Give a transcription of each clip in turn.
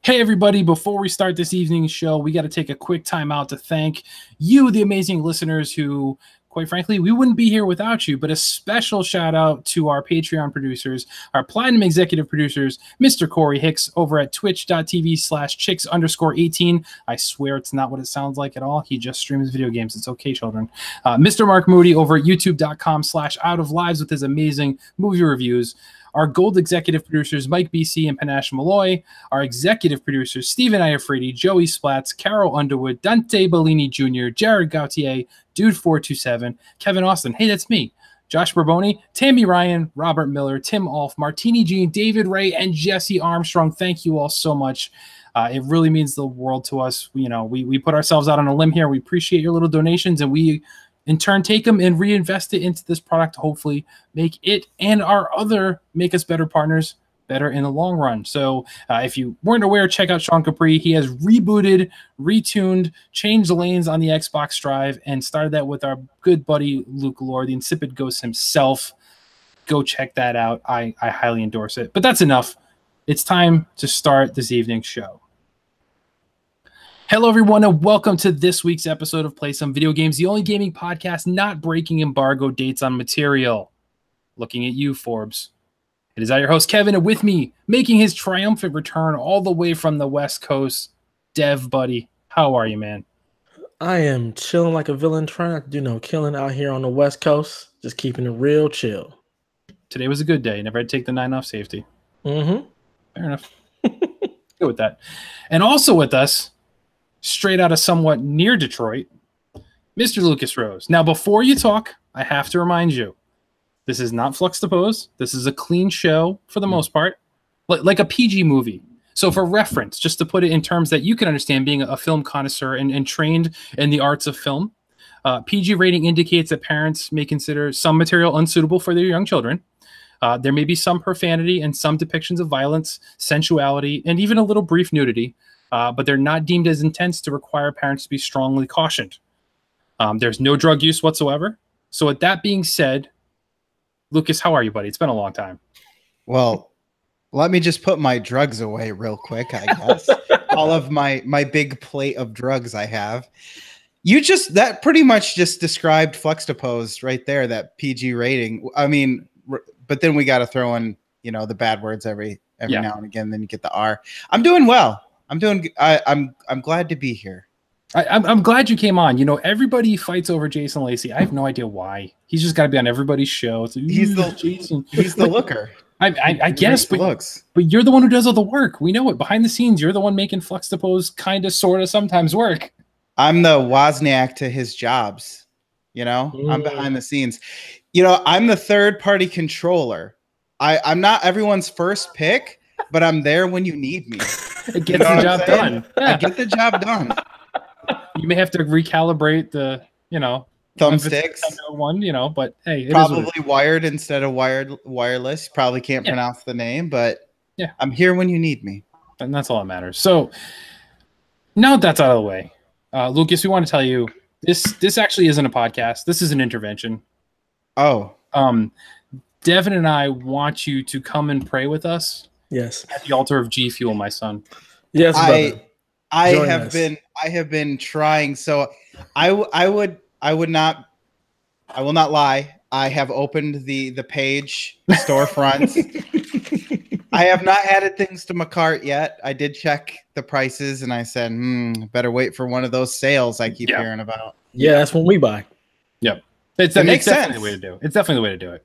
Hey, everybody, before we start this evening's show, we got to take a quick time out to thank you, the amazing listeners who, quite frankly, we wouldn't be here without you. But a special shout out to our Patreon producers, our Platinum Executive producers, Mr. Corey Hicks over at twitch.tv/chicks_18. I swear it's not what it sounds like at all. He just streams video games. It's okay, children. Mr. Mark Moody over at youtube.com/outoflives with his amazing movie reviews. Our gold executive producers, Mike BC and Panache Malloy. Our executive producers, Stephen Iafridi, Joey Splatz, Carol Underwood, Dante Bellini Jr., Jared Gautier, Dude427, Kevin Austin. Hey, that's me. Josh Barboni, Tammy Ryan, Robert Miller, Tim Alf, Martini Jean, David Ray, and Jesse Armstrong. Thank you all so much. It really means the world to us. We put ourselves out on a limb here. We appreciate your little donations, and we in turn take them and reinvest it into this product to hopefully make it and our other Make Us Better partners better in the long run. So if you weren't aware, check out Sean Capri. He has rebooted, retuned, changed lanes on the Xbox Drive, and started that with our good buddy Luke Lore, the Insipid Ghost himself. Go check that out. I highly endorse it. But that's enough. It's time to start this evening's show. Hello, everyone, and welcome to this week's episode of Play Some Video Games, the only gaming podcast not breaking embargo dates on material. Looking at you, Forbes. It is I, your host, Kevin, and with me, making his triumphant return all the way from the West Coast, Dev, buddy. How are you, man? I am chilling like a villain, trying not to do no killing out here on the West Coast, just keeping it real chill. Today was a good day. Never had to take the 9 off safety. Mm-hmm. Fair enough. Go with that. And also with us, straight out of somewhat near Detroit, Mr. Lucas Rose. Now, before you talk, I have to remind you, this is not Fluxtaposed. This is a clean show for the most part, like a PG movie. So for reference, just to put it in terms that you can understand, being a film connoisseur and trained in the arts of film, PG rating indicates that parents may consider some material unsuitable for their young children. There may be some profanity and some depictions of violence, sensuality, and even a little brief nudity. But they're not deemed as intense to require parents to be strongly cautioned. There's no drug use whatsoever. So with that being said, Lucas, how are you, buddy? It's been a long time. Well, let me just put my drugs away real quick, I guess. All of my big plate of drugs I have. That pretty much just described Fluxtaposed right there, that PG rating. I mean, but then we got to throw in, the bad words every now and again. Then you get the R. I'm doing well. I'm glad to be here. I'm glad you came on. Everybody fights over Jason Lacey. I have no idea why. He's just got to be on everybody's show. He's the looker. I guess, but you're the one who does all the work. We know it. Behind the scenes, you're the one making Fluxtaposed kind of, sort of, sometimes work. I'm the Wozniak to his jobs. I'm behind the scenes. I'm the third-party controller. I'm not everyone's first pick, but I'm there when you need me. It gets the job done. Yeah. I get the job done. You may have to recalibrate the, thumbsticks one, but hey, probably wired instead of wireless. Probably can't pronounce the name, but yeah, I'm here when you need me. And that's all that matters. So now that that's out of the way, Lucas, we want to tell you this actually isn't a podcast. This is an intervention. Oh, Devin and I want you to come and pray with us. Yes. At the altar of GFUEL, my son. Yes, brother. I have been trying. So I will not lie. I have opened the page, the storefront. I have not added things to my cart yet. I did check the prices and I said, better wait for one of those sales I keep hearing about. Yeah, that's when we buy. Yep. It makes sense. Definitely the way to do it. It's definitely the way to do it.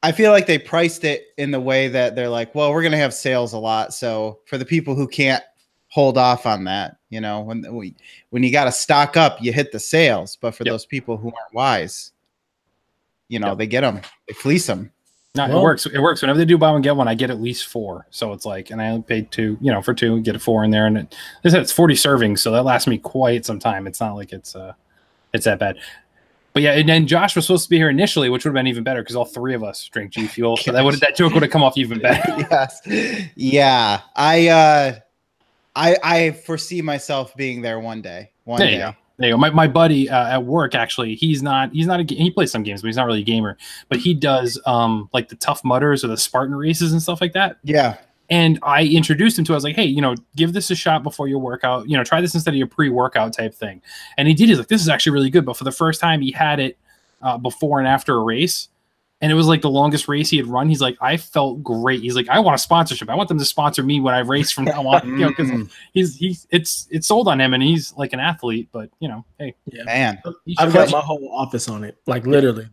I feel like they priced it in the way that they're like, well, we're going to have sales a lot. So for the people who can't hold off on that, when you got to stock up, you hit the sales. But for those people who aren't wise, they get them, they fleece them. No, it works. It works. Whenever they do buy one, get one, I get at least 4. So it's like, and I only paid 2, for 2, get a 4 in there. And it's 40 servings. So that lasts me quite some time. It's not like it's that bad. But yeah, and then Josh was supposed to be here initially, which would have been even better because all 3 of us drink GFUEL. So that joke would have come off even better. Yes. Yeah. I foresee myself being there one day. There you go. My buddy at work, actually, he plays some games, but he's not really a gamer. But he does like the Tough Mudders or the Spartan races and stuff like that. Yeah. And I introduced him to it. I was like, hey, you know, give this a shot before your workout. You know, try this instead of your pre-workout type thing. And he did. He's like, this is actually really good. But for the first time, he had it before and after a race. And it was like the longest race he had run. He's like, I felt great. He's like, I want a sponsorship. I want them to sponsor me when I race from now on. You know, because it's sold on him, and he's like an athlete. But you know, hey, Yeah, Man, I've got my whole office on it. Like literally,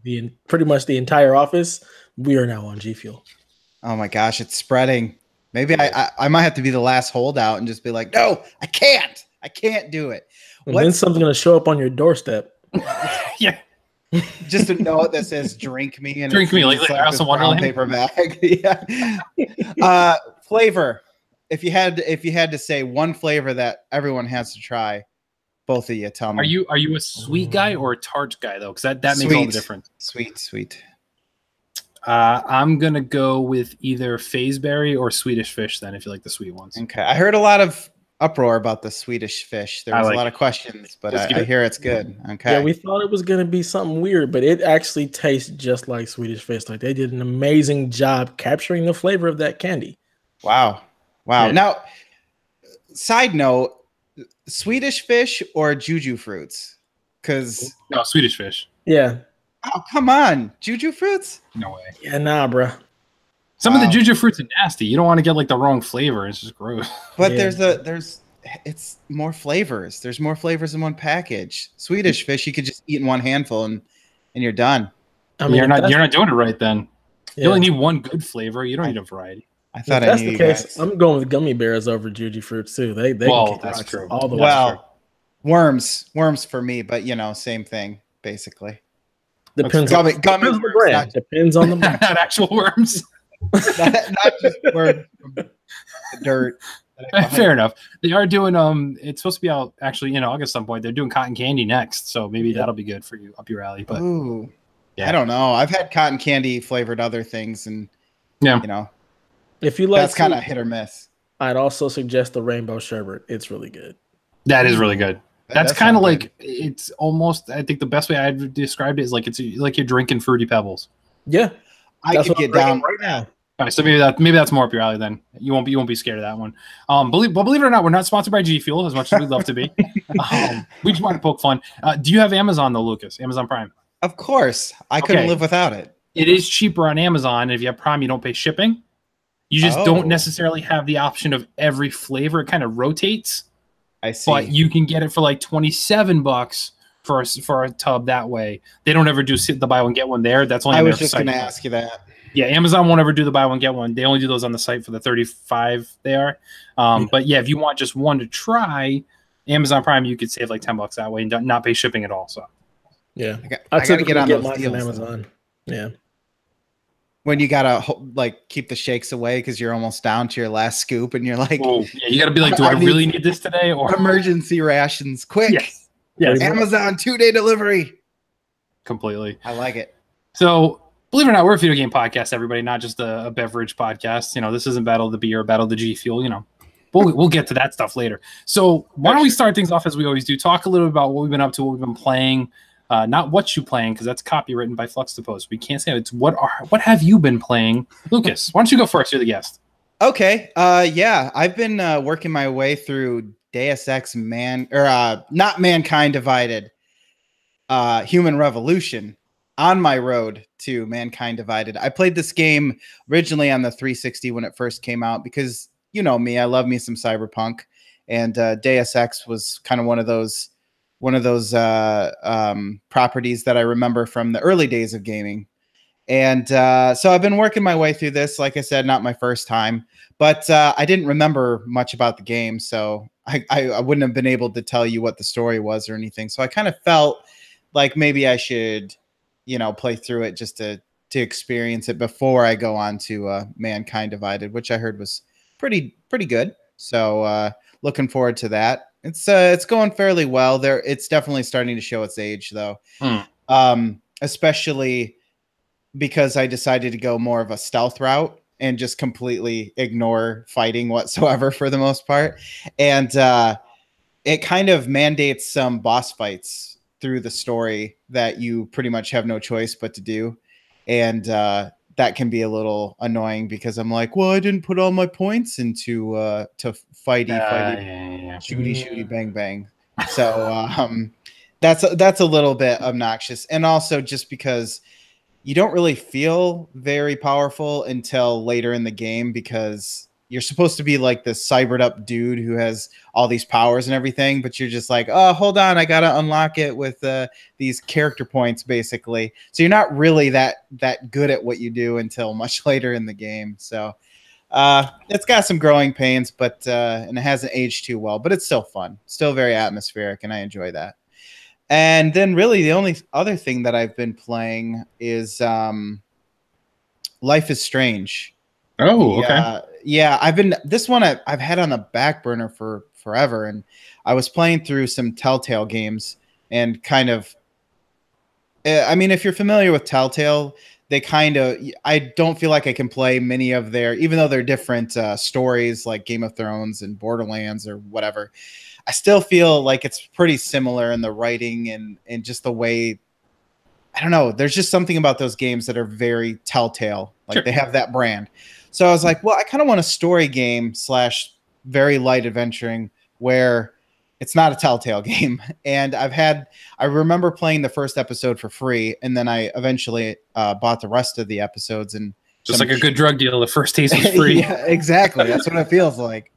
pretty much the entire office. We are now on G Fuel. oh my gosh, it's spreading. Maybe I might have to be the last holdout and just be like, no, I can't do it. And then something's gonna show up on your doorstep. yeah. Just a note that says "drink me" and Drink me, like Alice in Wonderland paper bag. Yeah. Flavor. If you had to say one flavor that everyone has to try, both of you tell me. Are you a sweet guy or a tart guy though? Because that makes all the difference. Sweet. I'm gonna go with either Fazeberry or Swedish Fish. Then, if you like the sweet ones. Okay. I heard a lot of uproar about the Swedish Fish. There was a lot of questions, but I hear it's good. Okay. Yeah, we thought it was gonna be something weird, but it actually tastes just like Swedish Fish. Like they did an amazing job capturing the flavor of that candy. Wow. Yeah. Now, side note, Swedish Fish or Juju Fruits? Because No, Swedish Fish. Yeah. oh, come on, Juju Fruits? No way. Yeah, nah, bro. Some of the Juju fruits are nasty. You don't want to get like the wrong flavor. It's just gross. But Yeah. it's more flavors. There's more flavors in one package. Swedish Fish, you could just eat in one handful and you're done. I mean, you're not if doing it right then. yeah. You only need one good flavor. You don't need a variety. I If thought I that's knew the you case, guys. I'm going with gummy bears over Juju fruits too. They Well, can kick that's rocks true. all the way. Well, worms for me, but same thing basically. Depends Gummy depends on the worms, brand. not- Depends on the brand. Not actual worms. not just worms from the dirt. Fair enough. They are doing it's supposed to be out actually in August some point. They're doing cotton candy next, so maybe that'll be good for you up your alley. But Ooh, yeah. I don't know. I've had cotton candy flavored other things, and yeah, If you like, that's kind of hit or miss. I'd also suggest the rainbow sherbet. It's really good. that is really good. That's That kind of sounds like it's almost. I think the best way I'd describe it is like it's like you're drinking fruity pebbles. Yeah, I that's could what I'm get down drinking right now. All right, so maybe that's more up your alley then. You won't be scared of that one. Believe it or not, we're not sponsored by G Fuel as much as we'd love to be. We just want to poke fun. Do you have Amazon though, Lucas? Amazon Prime. Of course, I couldn't Okay. live without it. It is cheaper on Amazon. And if you have Prime, you don't pay shipping. You just don't Oh. necessarily have the option of every flavor. It kind of rotates, I see. but you can get it for like $27 for a tub that way. They don't ever do the buy one get one there. That's only I on was their just going to site. ask you that. Yeah, Amazon won't ever do the buy one get one. They only do those on the site for the 35 they are. But yeah, if you want just one to try, Amazon Prime, you could save like $10 that way and not pay shipping at all. So Yeah, I gotta typically get on those mine deals, from though. Amazon. Yeah, When you gotta like keep the shakes away because you're almost down to your last scoop, and you're like, yeah, you got to be like, do I really need this today? Or emergency rations, quick! yes, yes, Amazon 2-day delivery. completely. I like it. So, believe it or not, we're a video game podcast, everybody, not just a beverage podcast. This isn't Battle of the Beer or Battle of the G Fuel. We'll get to that stuff later. So, why don't we start things off as we always do? Talk a little bit about what we've been up to, what we've been playing. Not what you playing, because that's copywritten by Fluxtaposed. We can't say it. It's what have you been playing, Lucas? Why don't you go first? You're the guest. Okay. Yeah, I've been working my way through Deus Ex not Mankind Divided, Human Revolution, on my road to Mankind Divided. I played this game originally on the 360 when it first came out because you know me, I love me some cyberpunk, and Deus Ex was kind of one of those properties that I remember from the early days of gaming. And so I've been working my way through this. Like I said, not my first time, but I didn't remember much about the game, so I wouldn't have been able to tell you what the story was or anything. So I kind of felt like maybe I should, play through it just to experience it before I go on to Mankind Divided, which I heard was pretty good. So looking forward to that. It's going fairly well. It's definitely starting to show its age, though. Especially because I decided to go more of a stealth route and just completely ignore fighting whatsoever for the most part. And it kind of mandates some boss fights through the story that you pretty much have no choice but to do. And that can be a little annoying because I'm like, well, I didn't put all my points into to fighty, shooty, bang, bang. So that's a little bit obnoxious, and also just because you don't really feel very powerful until later in the game because you're supposed to be like this cybered up dude who has all these powers and everything, but you're just like, oh, hold on, I gotta unlock it with these character points, basically. So you're not really that good at what you do until much later in the game. So it's got some growing pains, but and it hasn't aged too well, but it's still fun, still very atmospheric, and I enjoy that. And then really the only other thing that I've been playing is Life is Strange. Oh, okay. Yeah, this one I've had on the back burner for forever, and I was playing through some Telltale games and kind of, I mean, if you're familiar with Telltale, they kind of, I don't feel like I can play many of their, even though they're different stories like Game of Thrones and Borderlands or whatever, I still feel like it's pretty similar in the writing and just the way, I don't know, there's just something about those games that are very Telltale, like they have that brand. So I was like, well, I kind of want a story game / very light adventuring where it's not a Telltale game. And I remember playing the first episode for free, and then I eventually bought the rest of the episodes. And just like a good drug deal, the first taste was free. Yeah, exactly. That's what it feels like.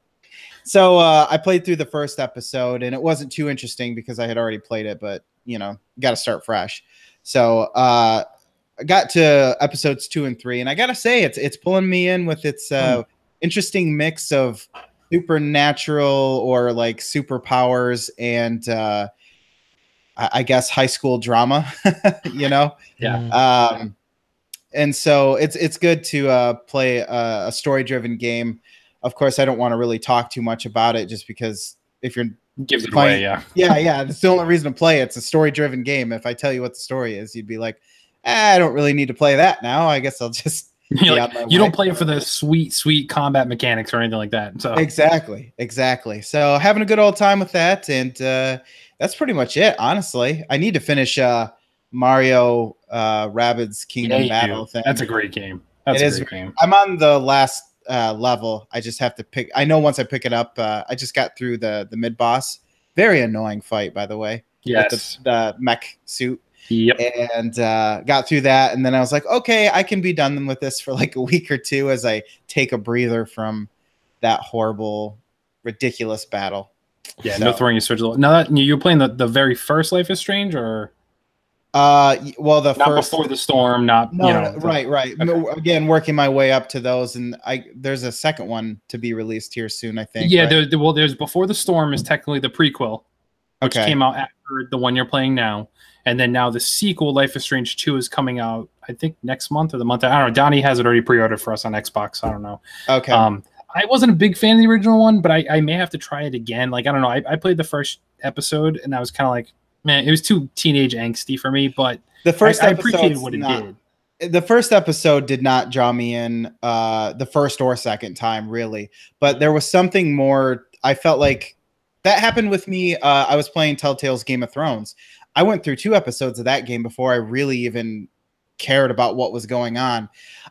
So I played through the first episode, and it wasn't too interesting because I had already played it, but, you know, got to start fresh. So I got to episodes 2 and 3, and I gotta say it's pulling me in with its interesting mix of supernatural or like superpowers and I guess high school drama, you know. Yeah. And so it's good to play a story-driven game. Of course, I don't want to really talk too much about it just because if you're gives it away, yeah. Yeah. That's the only reason to play it. It's a story-driven game. If I tell you what the story is, you'd be like, I don't really need to play that now. I guess I'll just you don't play it for the sweet combat mechanics or anything like that. So exactly. So having a good old time with that, and that's pretty much it. Honestly, I need to finish Mario Rabbids Kingdom Battle thing. That's a great game. That's a great game. I'm on the last level. I just have to pick. I know once I pick it up, I just got through the mid boss. Very annoying fight, by the way. Yes, the mech suit. Yep. And got through that, and then I was like, okay, I can be done with this for like a week or two as I take a breather from that horrible, ridiculous battle. Yeah, so. No throwing your switch. Now that you're playing the very first Life is Strange, or well, the not first before the storm, not no, you know, right. Okay. Again, working my way up to those, and there's a second one to be released here soon, I think. Yeah, right? there's Before the Storm is technically the prequel, which came out after the one you're playing now. And then now the sequel, Life is Strange 2, is coming out, I think, next month or the month. I don't know. Donnie has it already pre-ordered for us on Xbox. I don't know. Okay. I wasn't a big fan of the original one, but I may have to try it again. Like, I don't know. I played the first episode, and I was kind of like, man, it was too teenage angsty for me. But the first I appreciated what it did. The first episode did not draw me in the first or second time, really. But there was something more. I felt like that happened with me. I was playing Telltale's Game of Thrones. I went through 2 episodes of that game before I really even cared about what was going on.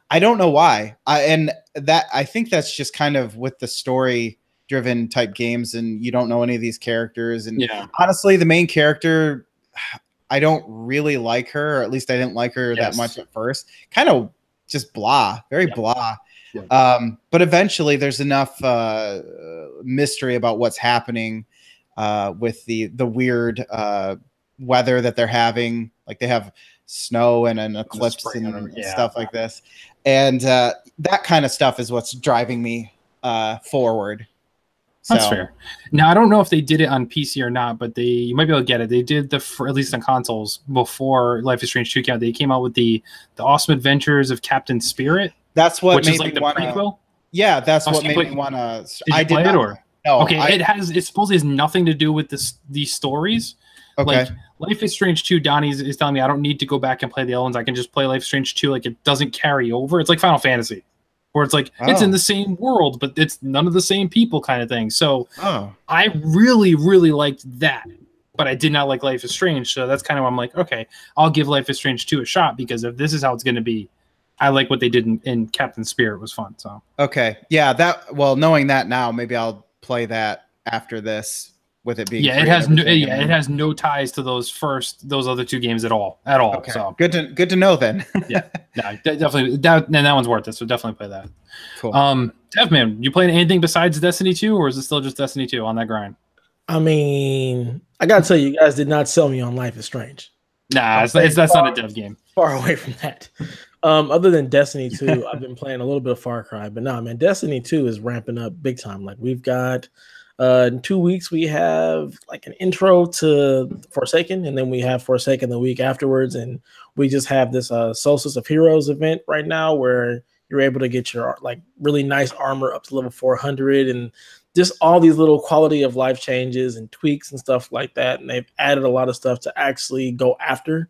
I don't know why. I think that's just kind of with the story-driven type games, and you don't know any of these characters. And honestly, the main character, I don't really like her, or at least I didn't like her that much at first. Kind of just blah, very blah. Yeah. But eventually, there's enough mystery about what's happening with the weird weather that they're having. Like they have snow and an eclipse and stuff like this, and that kind of stuff is what's driving me forward. That's fair. Now I don't know if they did it on PC or not, but you might be able to get it. They did at least on consoles before Life is Strange 2 came out. They came out with the Awesome Adventures of Captain Spirit. That's what which is like the prequel. Yeah, that's what made me want to. I did play it or no? Okay, it supposedly has nothing to do with these stories. Okay. Like Life is Strange 2, Donnie is telling me I don't need to go back and play the old ones. I can just play Life is Strange 2. Like it doesn't carry over. It's like Final Fantasy, where it's like it's in the same world, but it's none of the same people kind of thing. So I really, really liked that, but I did not like Life is Strange. So that's kind of why I'm like, okay, I'll give Life is Strange 2 a shot, because if this is how it's going to be, I like what they did in Captain Spirit was fun. So okay, yeah, knowing that now, maybe I'll play that after this with it being yeah, it has no ties to those other two games at all. Okay, so good to know then. yeah, no, definitely that one's worth it. So definitely play that. Cool. Devman, you playing anything besides Destiny 2, or is it still just Destiny 2 on that grind? I mean, I gotta tell you, you guys did not sell me on Life is Strange. Nah, that's not a dev game. Far away from that. Other than Destiny 2, I've been playing a little bit of Far Cry, but no, man, Destiny 2 is ramping up big time. Like we've got in 2 weeks, we have like an intro to Forsaken, and then we have Forsaken the week afterwards, and we just have this Solstice of Heroes event right now where you're able to get your like really nice armor up to level 400, and just all these little quality of life changes and tweaks and stuff like that. And they've added a lot of stuff to actually go after.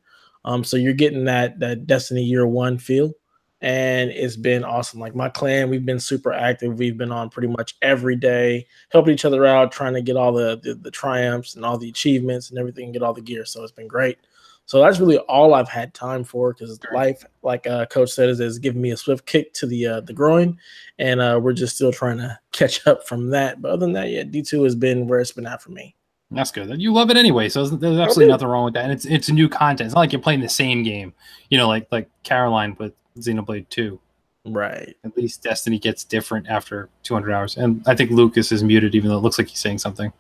So you're getting that Destiny Year One feel, and it's been awesome. Like my clan, we've been super active. We've been on pretty much every day, helping each other out, trying to get all the triumphs and all the achievements and everything, and get all the gear. So it's been great. So that's really all I've had time for, because life, like Coach said, is giving me a swift kick to the groin, and we're just still trying to catch up from that. But other than that, yeah, D2 has been where it's been at for me. That's good. You love it anyway, so there's absolutely nothing wrong with that. And it's new content. It's not like you're playing the same game, like Caroline with Xenoblade 2. Right. At least Destiny gets different after 200 hours. And I think Lucas is muted, even though it looks like he's saying something.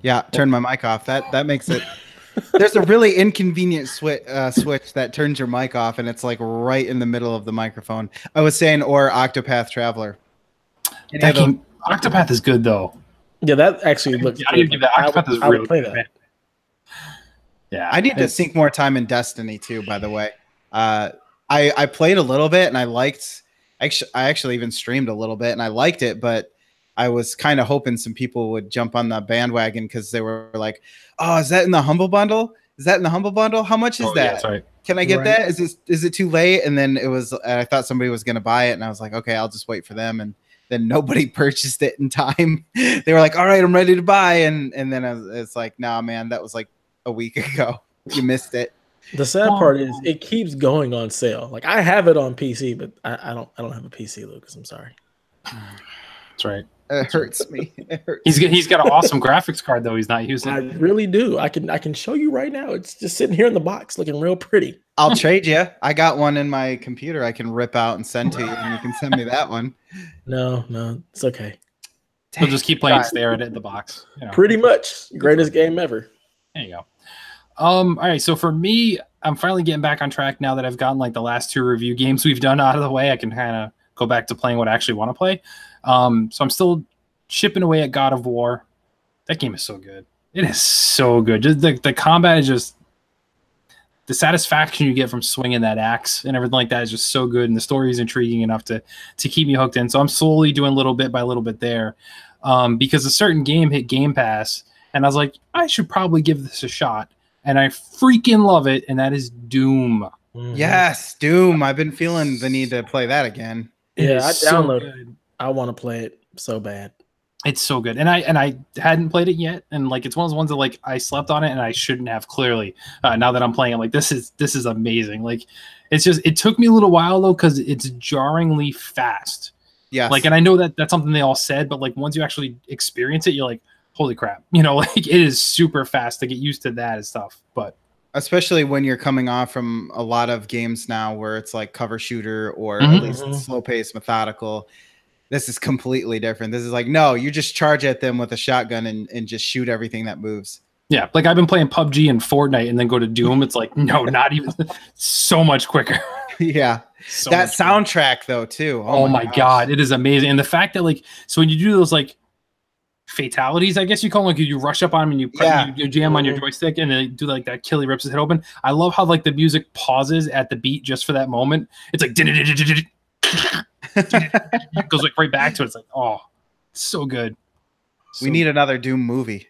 Yeah, turn my mic off. That makes it. There's a really inconvenient switch that turns your mic off, and it's like right in the middle of the microphone. I was saying, or Octopath Traveler. That game, Octopath is good though. Yeah, that actually looks. I didn't give that. Octopath is really play that. Yeah, I need to sink more time in Destiny too. By the way, I played a little bit and I liked. I actually even streamed a little bit and I liked it, but I was kind of hoping some people would jump on the bandwagon because they were like, "Oh, is that in the Humble Bundle? Is that in the Humble Bundle? How much is that? Yeah, that's right. Can I get that? Is it too late?" And then it was. I thought somebody was going to buy it, and I was like, "Okay, I'll just wait for them." And then nobody purchased it in time. They were like, "All right, I'm ready to buy," and then it's like, "Nah, man, that was like a week ago. You missed it." The sad part is it keeps going on sale. Like I have it on PC, but I don't have a PC, Lucas. I'm sorry. That's right. It hurts me. It hurts. He's got an awesome graphics card though. He's not using. I really do. I can show you right now. It's just sitting here in the box, looking real pretty. I'll trade you. I got one in my computer. I can rip out and send to you, and you can send me that one. No, it's okay. We'll just keep playing, stare at it in the box. Pretty much greatest game ever. There you go. All right. So for me, I'm finally getting back on track now that I've gotten like the last 2 review games we've done out of the way. I can kind of go back to playing what I actually want to play. So I'm still chipping away at God of War. That game is so good. It is so good. Just the combat is just the satisfaction you get from swinging that axe and everything like that is just so good. And the story is intriguing enough to keep me hooked in. So I'm slowly doing little bit by little bit there because a certain game hit Game Pass. And I was like, I should probably give this a shot. And I freaking love it. And that is Doom. Mm-hmm. Yes, Doom. I've been feeling the need to play that again. Yeah, I downloaded it. I want to play it so bad. It's so good. And I hadn't played it yet. And like it's one of those ones that like I slept on it and I shouldn't have clearly. Now that I'm playing, I'm like, this is amazing. Like it's just it took me a little while though, because it's jarringly fast. Yeah. Like, and I know that that's something they all said, but like once you actually experience it, you're like, holy crap. Like it is super fast to get used to that and stuff. But especially when you're coming off from a lot of games now where it's like cover shooter or at least slow paced, methodical. This is completely different. This is like, no, you just charge at them with a shotgun and just shoot everything that moves. Yeah, like I've been playing PUBG and Fortnite and then go to Doom. It's like, no, not even so much quicker. Yeah. So that soundtrack quicker. Though, too. Oh my God. It is amazing. And the fact that like, so when you do those like fatalities, I guess you call them, like you rush up on them and you jam on your joystick and they do like that kill, he rips his head open. I love how like the music pauses at the beat just for that moment. It's like, it goes like right back to it. It's like, oh, so good. We need another Doom movie.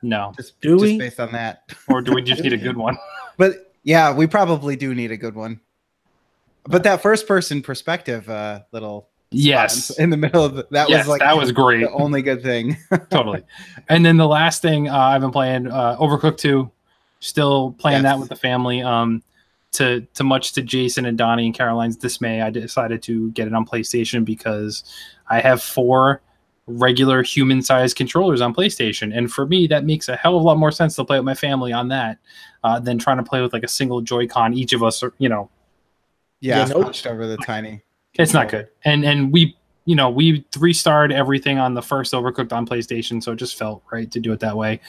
No. Just based on that. Or do we just need a good one? But yeah, we probably do need a good one. But that first person perspective little in the middle of that was great. The only good thing. Totally. And then the last thing I've been playing Overcooked 2. Still playing that with the family. to much to Jason and Donnie and Caroline's dismay, I decided to get it on PlayStation because I have 4 regular human-sized controllers on PlayStation, and for me, that makes a hell of a lot more sense to play with my family on that than trying to play with like a single Joy-Con. Each of us, are, hunched over the tiny. It's not good, and we 3-starred everything on the first Overcooked on PlayStation, so it just felt right to do it that way.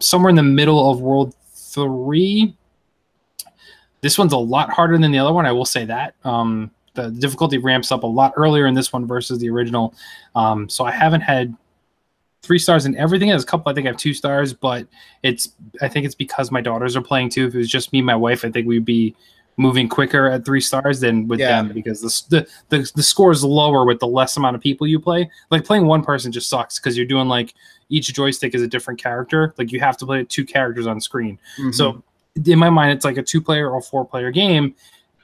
Somewhere in the middle of World 3. This one's a lot harder than the other one, I will say that. The difficulty ramps up a lot earlier in this one versus the original. So I haven't had 3 stars in everything. There's a couple, I think I have 2 stars, but I think it's because my daughters are playing too. If it was just me and my wife, I think we'd be moving quicker at 3 stars than with them, because the score is lower with the less amount of people you play. Like playing one person just sucks because you're doing like each joystick is a different character. Like you have to play 2 characters on screen. Mm-hmm. So in my mind, it's like a 2-player or 4-player game.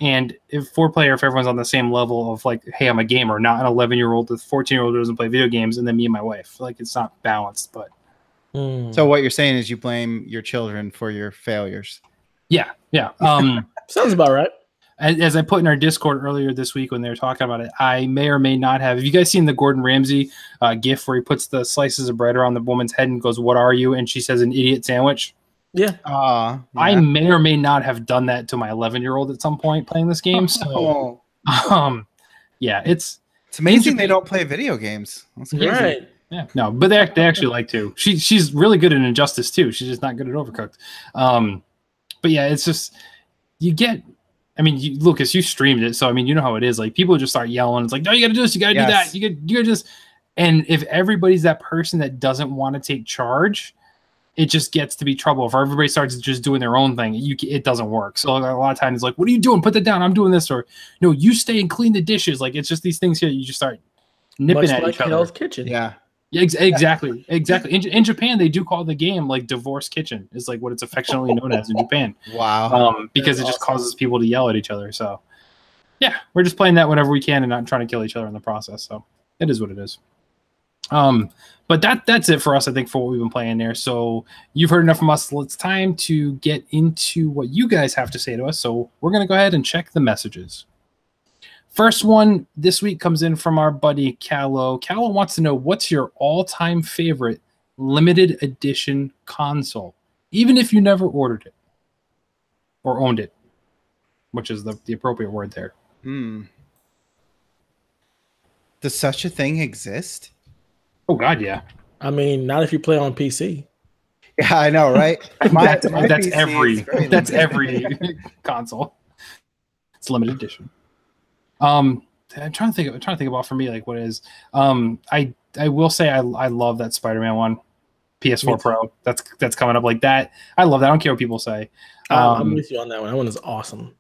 And if 4-player, if everyone's on the same level of like, hey, I'm a gamer, not an 11-year-old, a 14-year-old who doesn't play video games, and then me and my wife, like it's not balanced. But so what you're saying is you blame your children for your failures. Yeah. Sounds about right. As I put in our Discord earlier this week when they were talking about it, I may or may not have. Have you guys seen the Gordon Ramsay gif where he puts the slices of bread around the woman's head and goes, "What are you?" and she says, "An idiot sandwich." Yeah. I may or may not have done that to my 11-year-old at some point playing this game. So, yeah, it's amazing they don't play video games. That's crazy. Right. Yeah, no, but they actually like to. She's really good at Injustice too. She's just not good at Overcooked. But yeah, it's just you get. I mean, Lucas, you streamed it, so I mean, you know how it is. Like people just start yelling. It's like, no, you got to do this. You got to do that. You got to just. And if everybody's that person that doesn't want to take charge, it just gets to be trouble. If everybody starts just doing their own thing, it doesn't work. So a lot of times it's like, what are you doing? Put that down. I'm doing this. Or no, you stay and clean the dishes. Like it's just these things here. You just start nipping at each other. Hell's Kitchen. Yeah, exactly. In Japan, they do call the game like Divorce Kitchen. Is like what it's affectionately known as in Japan. Wow. Because it just causes people to yell at each other. So yeah, we're just playing that whenever we can and not trying to kill each other in the process. So it is what it is. But that's it for us, I think, for what we've been playing there. So you've heard enough from us. It's time to get into what you guys have to say to us. So we're going to go ahead and check the messages. First one this week comes in from our buddy Callow. Callow wants to know, what's your all-time favorite limited edition console, even if you never ordered it or owned it, which is the appropriate word there. Does such a thing exist? Oh God, yeah. I mean, not if you play on PC. Yeah, I know, right? That's every console. It's limited edition. I'm trying to think about for me like what it is. I will say I love that Spider-Man one, PS4 Pro. That's coming up like that. I love that. I don't care what people say. I'm with you on that one. That one is awesome.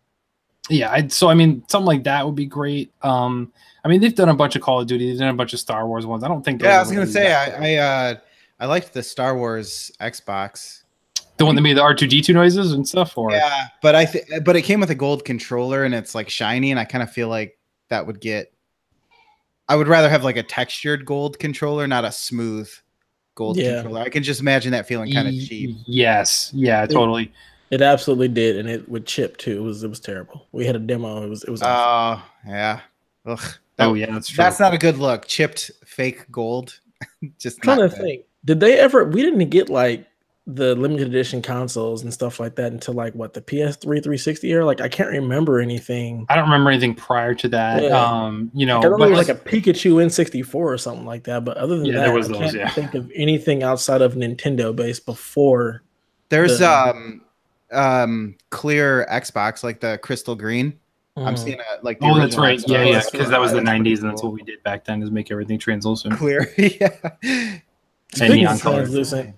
Yeah, so I mean, something like that would be great. I mean, they've done a bunch of Call of Duty. They've done a bunch of Star Wars ones. I don't think. Yeah, I was gonna say I liked the Star Wars Xbox. The one that made the R2D2 noises and stuff. Or yeah, but it came with a gold controller and it's like shiny, and I kind of feel like that would get. I would rather have like a textured gold controller, not a smooth gold controller. I can just imagine that feeling kind of cheap. Yes, yeah, totally. It absolutely did, and it would chip too. It was terrible. We had a demo. It was. Oh yeah. Ugh. Yeah, that's true. That's not a good look. Chipped fake gold. Just trying to think. Did they ever? We didn't get like the limited edition consoles and stuff like that until like what, the PS3 360 era. Like I can't remember anything. I don't remember anything prior to that. Yeah. You know, I don't know, like a Pikachu N64 or something like that. But other than that, I can't think of anything outside of Nintendo based before. There's clear Xbox, like the crystal green. I'm seeing like the that's right. Yeah, because that was the 90s, and that's what we did back then, is make everything translucent. Clear, yeah. Speaking of translucent,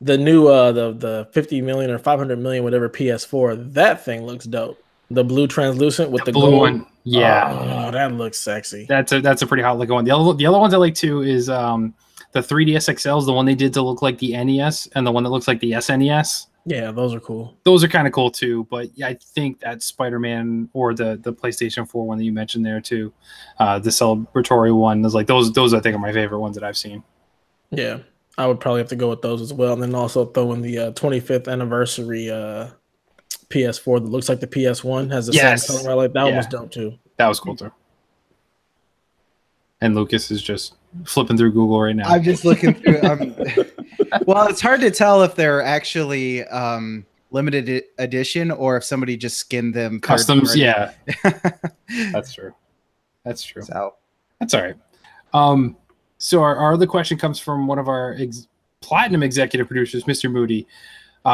the new the 50 million or 500 million whatever PS4, that thing looks dope. The blue translucent with the blue gold one. Yeah. Oh, that looks sexy. That's a pretty hot looking one. The other ones I like too is the 3DS XL is the one they did to look like the NES, and the one that looks like the SNES. Yeah, those are cool. Those are kind of cool too. But yeah, I think that Spider-Man or the PlayStation 4 one that you mentioned there too, the celebratory one, is like those I think are my favorite ones that I've seen. Yeah, I would probably have to go with those as well, and then also throw in the 25th anniversary PS4 that looks like the PS1, has the Yes. same color. Like that one Yeah. was dope too. That was cool too. And Lucas is just flipping through Google right now. I'm just looking through. Well, it's hard to tell if they're actually limited edition or if somebody just skinned them. Customs, yeah. That's true. That's true. So that's all right. So our other question comes from one of our platinum executive producers, Mr. Moody.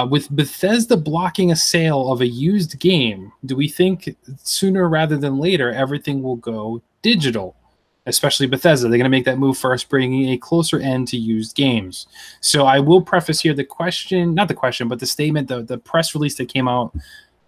With Bethesda blocking a sale of a used game, do we think sooner rather than later everything will go digital? Especially Bethesda, they're going to make that move first, bringing a closer end to used games. So I will preface here the question, not the question, but the statement, the press release that came out,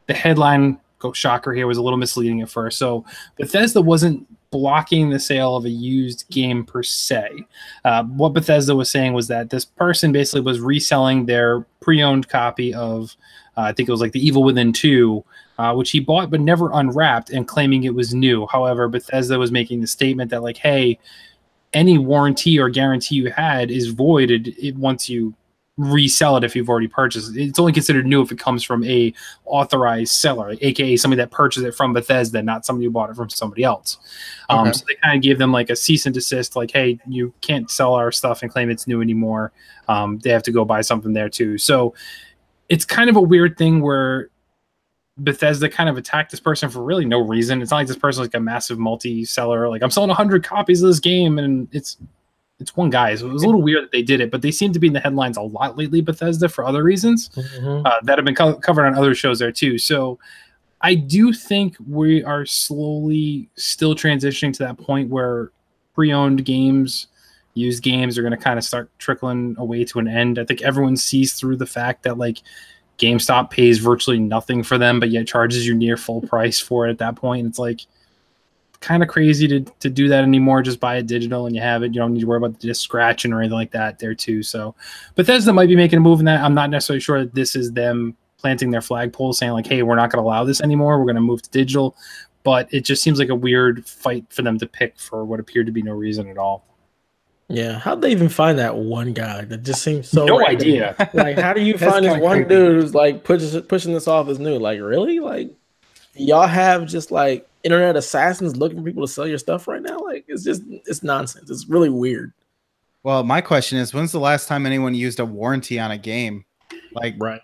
the headline, go shocker here, was a little misleading at first. So Bethesda wasn't blocking the sale of a used game per se. What Bethesda was saying was that this person basically was reselling their pre-owned copy of, I think it was like The Evil Within 2, which he bought but never unwrapped, and claiming it was new. However, Bethesda was making the statement that, like, hey, any warranty or guarantee you had is voided once you resell it if you've already purchased it. It's only considered new if it comes from a authorized seller, aka somebody that purchased it from Bethesda, not somebody who bought it from somebody else. Okay. So they kind of gave them like a cease and desist, like, hey, you can't sell our stuff and claim it's new anymore. They have to go buy something there too. So it's kind of a weird thing where Bethesda kind of attacked this person for really no reason. It's not like this person's like a massive multi-seller, like, I'm selling 100 copies of this game, and it's one guy. So it was a little weird that they did it, but they seem to be in the headlines a lot lately, Bethesda, for other reasons that have been covered on other shows there too. So I do think we are slowly still transitioning to that point where pre-owned games, used games, are going to kind of start trickling away to an end. I think everyone sees through the fact that, like, GameStop pays virtually nothing for them, but yet charges you near full price for it at that point. It's like kind of crazy to do that anymore. Just buy it digital and you have it. You don't need to worry about just scratching or anything like that there too. So Bethesda might be making a move in that. I'm not necessarily sure that this is them planting their flagpole saying, like, hey, we're not going to allow this anymore. We're going to move to digital. But it just seems like a weird fight for them to pick for what appered to be no reason at all. Yeah, how'd they even find that one guy that just seems so no random? idea. Like, how do you find this one dude who's like pushing this off as new? Like, really? Like, y'all have just like internet assassins looking for people to sell your stuff right now? Like, it's nonsense. It's really weird. Well, my question is, when's the last time anyone used a warranty on a game? Like, right.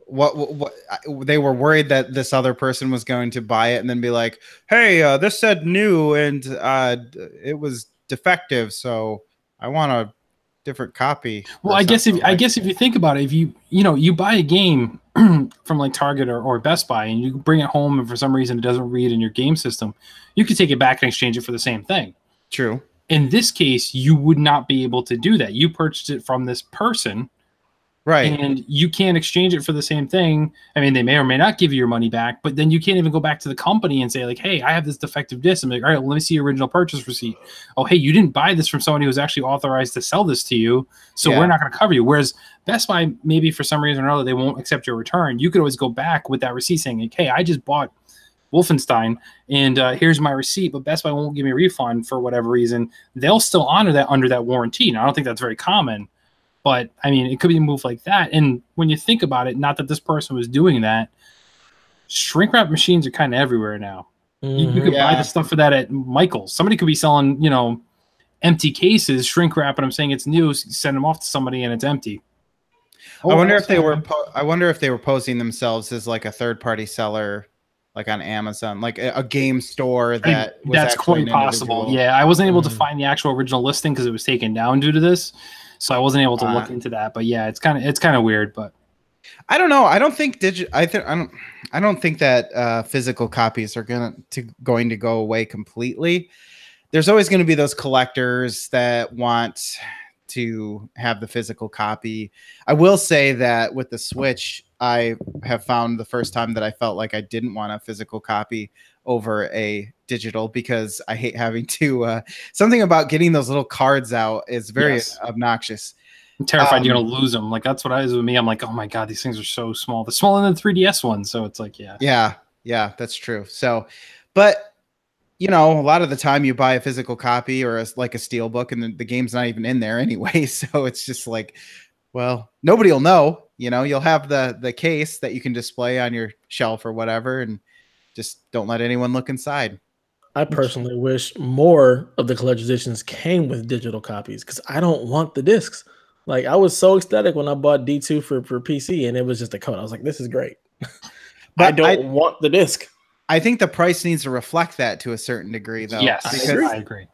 What they were worried that this other person was going to buy it and then be like, hey, this said new and it was defective, so I want a different copy. Well, I guess if you think about it, if you buy a game from like Target or Best Buy and you bring it home and for some reason it doesn't read in your game system, you could take it back and exchange it for the same thing. True. In this case, you would not be able to do that. You purchased it from this person. Right. And you can't exchange it for the same thing. I mean, they may or may not give you your money back, but then you can't even go back to the company and say, like, hey, I have this defective disc. I'm like, all right, well, let me see your original purchase receipt. Oh, hey, you didn't buy this from somebody who's actually authorized to sell this to you, so we're not going to cover you. Whereas Best Buy, maybe for some reason or other, they won't accept your return. You could always go back with that receipt saying, like, hey, I just bought Wolfenstein, and here's my receipt, but Best Buy won't give me a refund for whatever reason. They'll still honor that under that warranty. Now, I don't think that's very common. But, I mean, it could be a move like that. And when you think about it, not that this person was doing that, shrink wrap machines are kind of everywhere now. You could buy the stuff for that at Michael's. Somebody could be selling, empty cases, shrink wrap, and I'm saying it's new, send them off to somebody and it's empty. I wonder if they were posing themselves as like a third-party seller, like on Amazon, like a game store that's quite possible. Yeah, I wasn't able to find the actual original listing because it was taken down due to this. So I wasn't able to look into that, but yeah, it's kind of weird. But I don't know. I don't think I don't think that physical copies are going to go away completely. There's always going to be those collectors that want to have the physical copy. I will say that with the Switch, I have found the first time that I felt like I didn't want a physical copy over a digital because I hate having to something about getting those little cards out is very obnoxious. I'm terrified you're gonna lose them. Like, that's what I was with me. I'm like, oh my god, these things are so small. They're smaller than the 3DS one. So it's like, yeah, that's true. So, but a lot of the time you buy a physical copy or like a steel book and the game's not even in there anyway. So it's just like, well, nobody will know, You know, you'll have the case that you can display on your shelf or whatever, and just don't let anyone look inside. I personally wish more of the collector's editions came with digital copies because I don't want the discs. Like I was so ecstatic when I bought D2 for PC and it was just a code. I was like, this is great. But I don't want the disc. I think the price needs to reflect that to a certain degree, though. Yes, because I agree.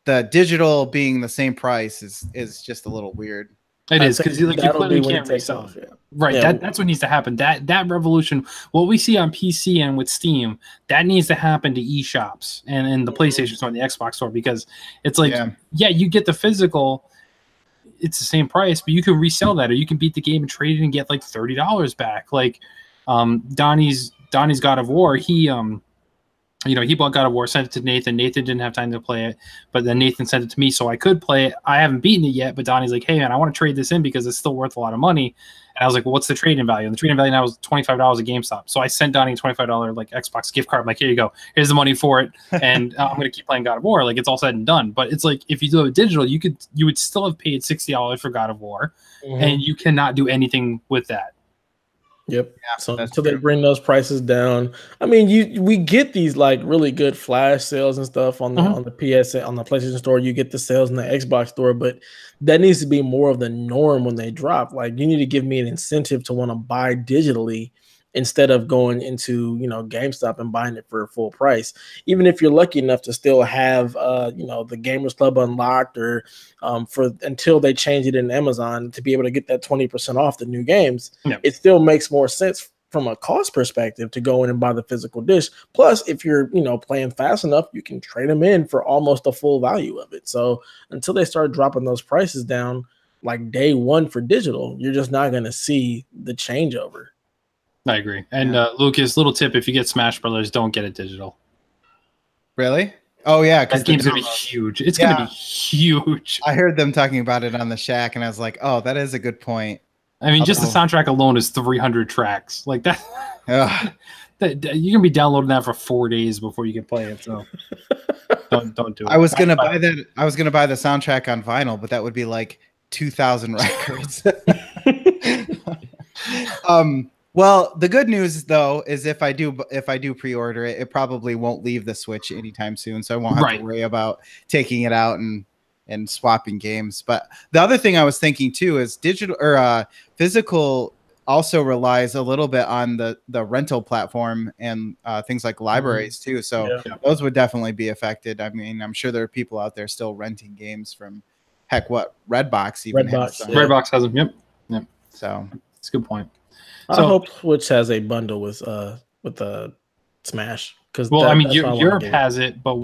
The digital being the same price is just a little weird. It is because like, you clearly can't resell it. Right. Yeah. That's what needs to happen. That revolution, what we see on PC and with Steam, that needs to happen to eShops and the PlayStation Store and the Xbox Store, because it's like, yeah, you get the physical, it's the same price, but you can resell that, or you can beat the game and trade it and get like $30 back. Like Donnie's God of War, he he bought God of War, sent it to Nathan. Nathan didn't have time to play it, but then Nathan sent it to me so I could play it. I haven't beaten it yet, but Donnie's like, hey, man, I want to trade this in because it's still worth a lot of money. And I was like, well, what's the trade-in value? And the trade-in value now is $25 at GameStop. So I sent Donnie a $25 like Xbox gift card. I'm like, here you go. Here's the money for it. And I'm going to keep playing God of War. Like, it's all said and done. But it's like, if you do it digital, you would still have paid $60 for God of War, and you cannot do anything with that. Yep. Yeah, so until they bring those prices down, I mean, we get these like really good flash sales and stuff on the on the PlayStation Store. You get the sales in the Xbox Store, but that needs to be more of the norm when they drop. Like, you need to give me an incentive to want to buy digitally instead of going into GameStop and buying it for full price. Even if you're lucky enough to still have the Gamers Club unlocked, or until they change it in Amazon to be able to get that 20% off the new games, it still makes more sense from a cost perspective to go in and buy the physical disc. Plus, if you're playing fast enough, you can trade them in for almost the full value of it. So until they start dropping those prices down, like day one for digital, you're just not going to see the changeover. I agree. And Lucas, little tip: if you get Smash Brothers, don't get it digital. Really? Oh yeah, because that game's gonna be huge. It's gonna be huge. I heard them talking about it on the Shack, and I was like, oh, that is a good point. I mean, just the soundtrack alone is 300 tracks. Like that. You're gonna be downloading that for 4 days before you can play it. So don't do it. I was gonna buy that. I was gonna buy the soundtrack on vinyl, but that would be like 2,000 records. Well, the good news though is if I do pre-order it, it probably won't leave the Switch anytime soon, so I won't have to worry about taking it out and swapping games. But the other thing I was thinking too is digital or physical also relies a little bit on the rental platform and things like libraries too. So those would definitely be affected. I mean, I'm sure there are people out there still renting games from Redbox even. Redbox has them. Yep. So it's a good point. I hope Switch has a bundle with Smash, because Europe has it, but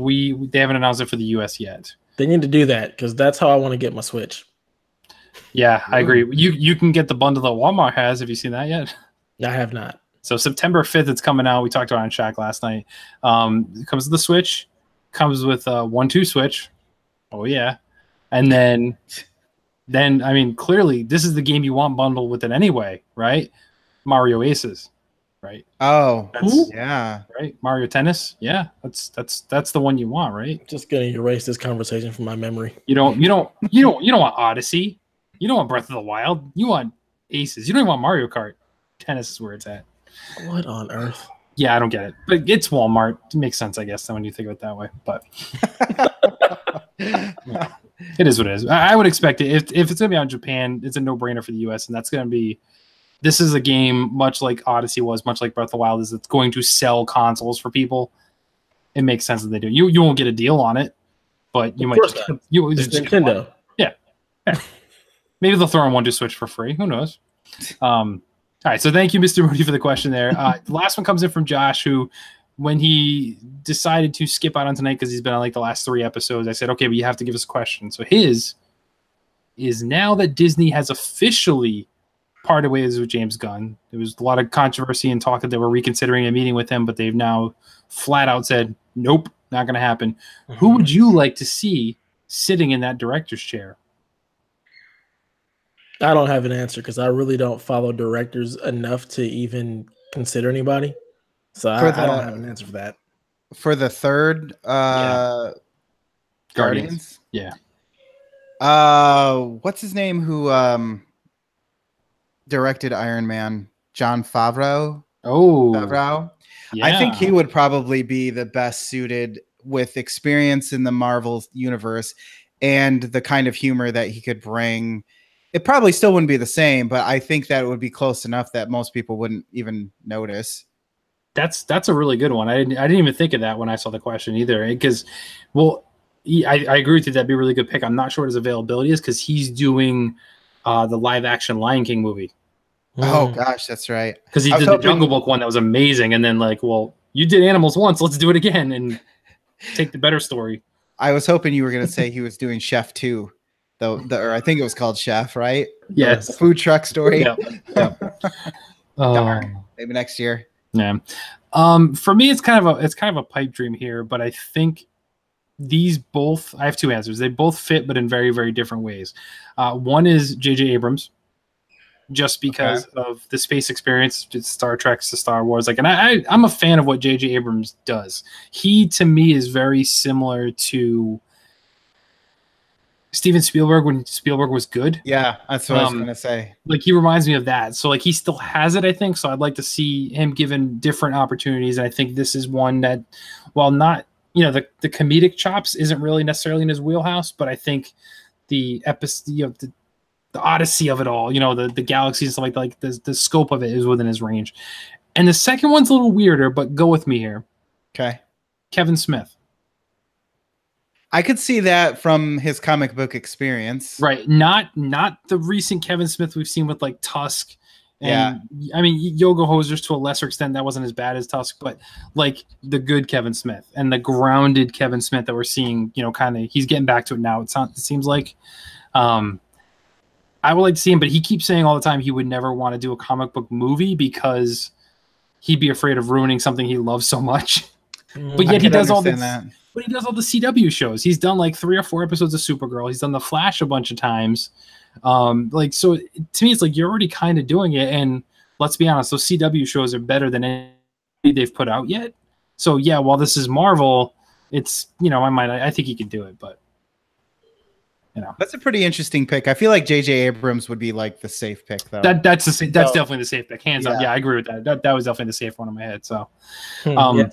they haven't announced it for the US yet. They need to do that because that's how I want to get my Switch. Yeah, I agree. You can get the bundle that Walmart has. Have you seen that yet? I have not. So September 5th, it's coming out. We talked about it on Shack last night. It comes with the Switch, comes with a 1-2 Switch. Oh yeah, and then I mean, clearly this is the game you want bundled with it anyway, right? Mario Aces, right? Oh, yeah. Right, Mario Tennis. Yeah, that's the one you want, right? Just gonna erase this conversation from my memory. You don't want Odyssey. You don't want Breath of the Wild. You want Aces. You don't even want Mario Kart. Tennis is where it's at. What on earth? Yeah, I don't get it, but it's Walmart. It makes sense, I guess, when you think of it that way. But it is what it is. I would expect it if it's gonna be on Japan. It's a no-brainer for the US, and that's gonna be. This is a game much like Odyssey was, much like Breath of the Wild is. It's going to sell consoles for people. It makes sense that they do. You won't get a deal on it, but you might. It's Nintendo. Yeah. Maybe they'll throw in 1-2 Switch for free. Who knows? All right. So thank you, Mr. Rudy, for the question there. The last one comes in from Josh, who, when he decided to skip out on tonight because he's been on like the last 3 episodes, I said, okay, but you have to give us a question. So his is, now that Disney has officially parted ways with James Gunn. There was a lot of controversy and talk that they were reconsidering a meeting with him, but they've now flat out said, nope, not going to happen. Who would you like to see sitting in that director's chair? I don't have an answer because I really don't follow directors enough to even consider anybody. So I don't have an answer for that. For the third Guardians? Yeah. What's his name who directed Iron Man, Jon Favreau. Oh, Favreau. yeah. I think he would probably be the best suited with experience in the Marvel universe and the kind of humor that he could bring. It probably still wouldn't be the same, but I think that it would be close enough that most people wouldn't even notice. That's a really good one. I didn't even think of that when I saw the question either. Because, well, I agree with you. That'd be a really good pick. I'm not sure what his availability is because he's doing the live action Lion King movie. Oh gosh, that's right. Because he did the Jungle Book one that was amazing, and then like, well, you did animals once, let's do it again and take the better story. I was hoping you were going to say he was doing Chef 2, though. Or I think it was called Chef, right? Yes, the food truck story. Yeah. Darn. Maybe next year. Yeah. For me, it's kind of a pipe dream here, but I think these both. I have two answers. They both fit, but in very, very different ways. One is J.J. Abrams. Just because of the space experience, Star Trek to Star Wars. Like, and I'm a fan of what J.J. Abrams does. He, to me, is very similar to Steven Spielberg when Spielberg was good. Yeah, that's what I was going to say. Like, he reminds me of that. So, like, he still has it, I think. So I'd like to see him given different opportunities. And I think this is one that, while not, the comedic chops isn't really necessarily in his wheelhouse, but I think the episode, the odyssey of it all, the galaxies and stuff like the scope of it is within his range. And the second one's a little weirder, but go with me here. Okay. Kevin Smith. I could see that from his comic book experience. Right. Not the recent Kevin Smith we've seen with like Tusk. And I mean, Yoga Hosers to a lesser extent, that wasn't as bad as Tusk, but like the good Kevin Smith and the grounded Kevin Smith that we're seeing, kind of, he's getting back to it now. It seems like, I would like to see him, but he keeps saying all the time he would never want to do a comic book movie because he'd be afraid of ruining something he loves so much. But yet he does all this. But he does all the CW shows. He's done like 3 or 4 episodes of Supergirl. He's done The Flash a bunch of times. So to me, it's like you're already kind of doing it. And let's be honest, those CW shows are better than any they've put out yet. So yeah, while this is Marvel, it's I think he could do it, but. That's a pretty interesting pick. I feel like J.J. Abrams would be like the safe pick, though. That's definitely the safe pick, hands up. Yeah, I agree with that. That was definitely the safe one in my head. So, I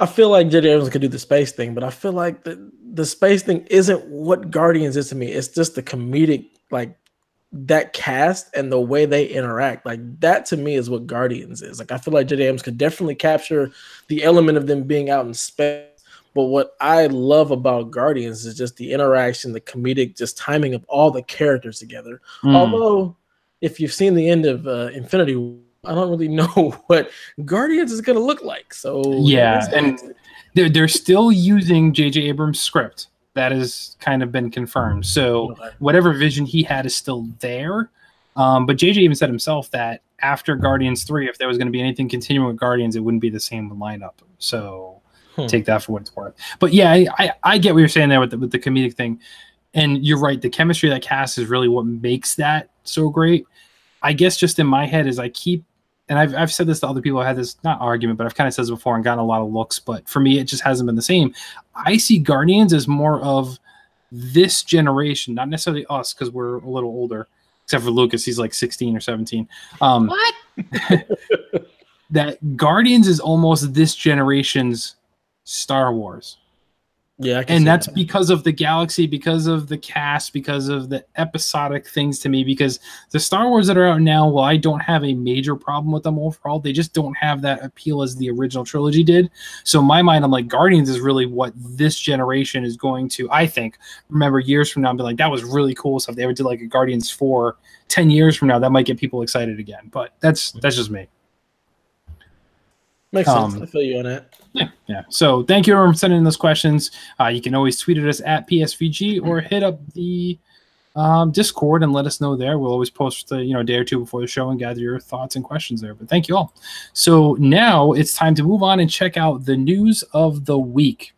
feel like J.J. Abrams could do the space thing, but I feel like the space thing isn't what Guardians is to me. It's just the comedic, like that cast and the way they interact. Like that to me is what Guardians is. Like I feel like J.J. Abrams could definitely capture the element of them being out in space. But what I love about Guardians is just the interaction, the comedic, just timing of all the characters together. Although, if you've seen the end of Infinity War, I don't really know what Guardians is going to look like. So yeah, and they're still using J.J. Abrams' script. That has kind of been confirmed. So whatever vision he had is still there. But J.J. even said himself that after Guardians 3, if there was going to be anything continuing with Guardians, it wouldn't be the same lineup. So... take that for what it's worth. But yeah, I get what you're saying there with the comedic thing. And you're right. The chemistry of that cast is really what makes that so great. I guess just in my head is and I've said this to other people. I had this, not argument, but I've kind of said this before and gotten a lot of looks. But for me, it just hasn't been the same. I see Guardians as more of this generation, not necessarily us because we're a little older, except for Lucas. He's like 16 or 17. What? That Guardians is almost this generation's Star Wars. Yeah, and that's because of the galaxy, because of the cast, because of the episodic things to me. Because the Star Wars that are out now, well, I don't have a major problem with them overall. They just don't have that appeal as the original trilogy did. So in my mind, I'm like, Guardians is really what this generation is going to, I think, remember years from now and be like, that was really cool. So if they ever did like a Guardians 4 10 years from now, that might get people excited again. But that's just me. Makes sense. I feel you on that. Yeah. So thank you everyone for sending in those questions. You can always tweet at us at PSVG or hit up the Discord and let us know there. We'll always post a day or two before the show and gather your thoughts and questions there. But thank you all. So now it's time to move on and check out the news of the week.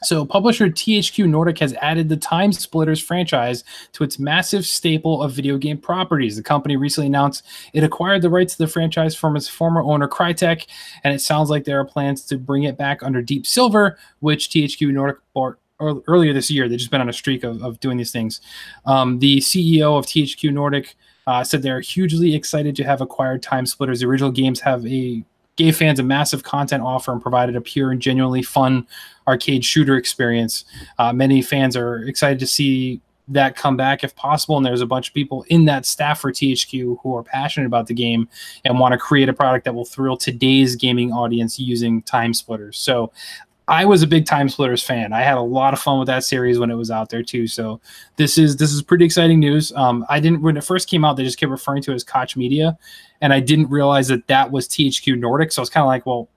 So publisher THQ Nordic has added the Time Splitters franchise to its massive staple of video game properties. The company recently announced it acquired the rights to the franchise from its former owner Crytek, and it sounds like there are plans to bring it back under Deep Silver, which THQ Nordic bought earlier this year. They've just been on a streak of doing these things. The CEO of THQ Nordic said they're hugely excited to have acquired Time Splitters. The original games gave fans a massive content offer and provided a pure and genuinely fun arcade shooter experience. Many fans are excited to see that come back if possible, and there's a bunch of people in that staff for THQ who are passionate about the game and want to create a product that will thrill today's gaming audience using Time Splitters. So I was a big Time Splitters fan. I had a lot of fun with that series when it was out there too. So this is pretty exciting news. I didn't, when it first came out, they just kept referring to it as Koch Media, and I didn't realize that was THQ Nordic. So I was kind of like, well,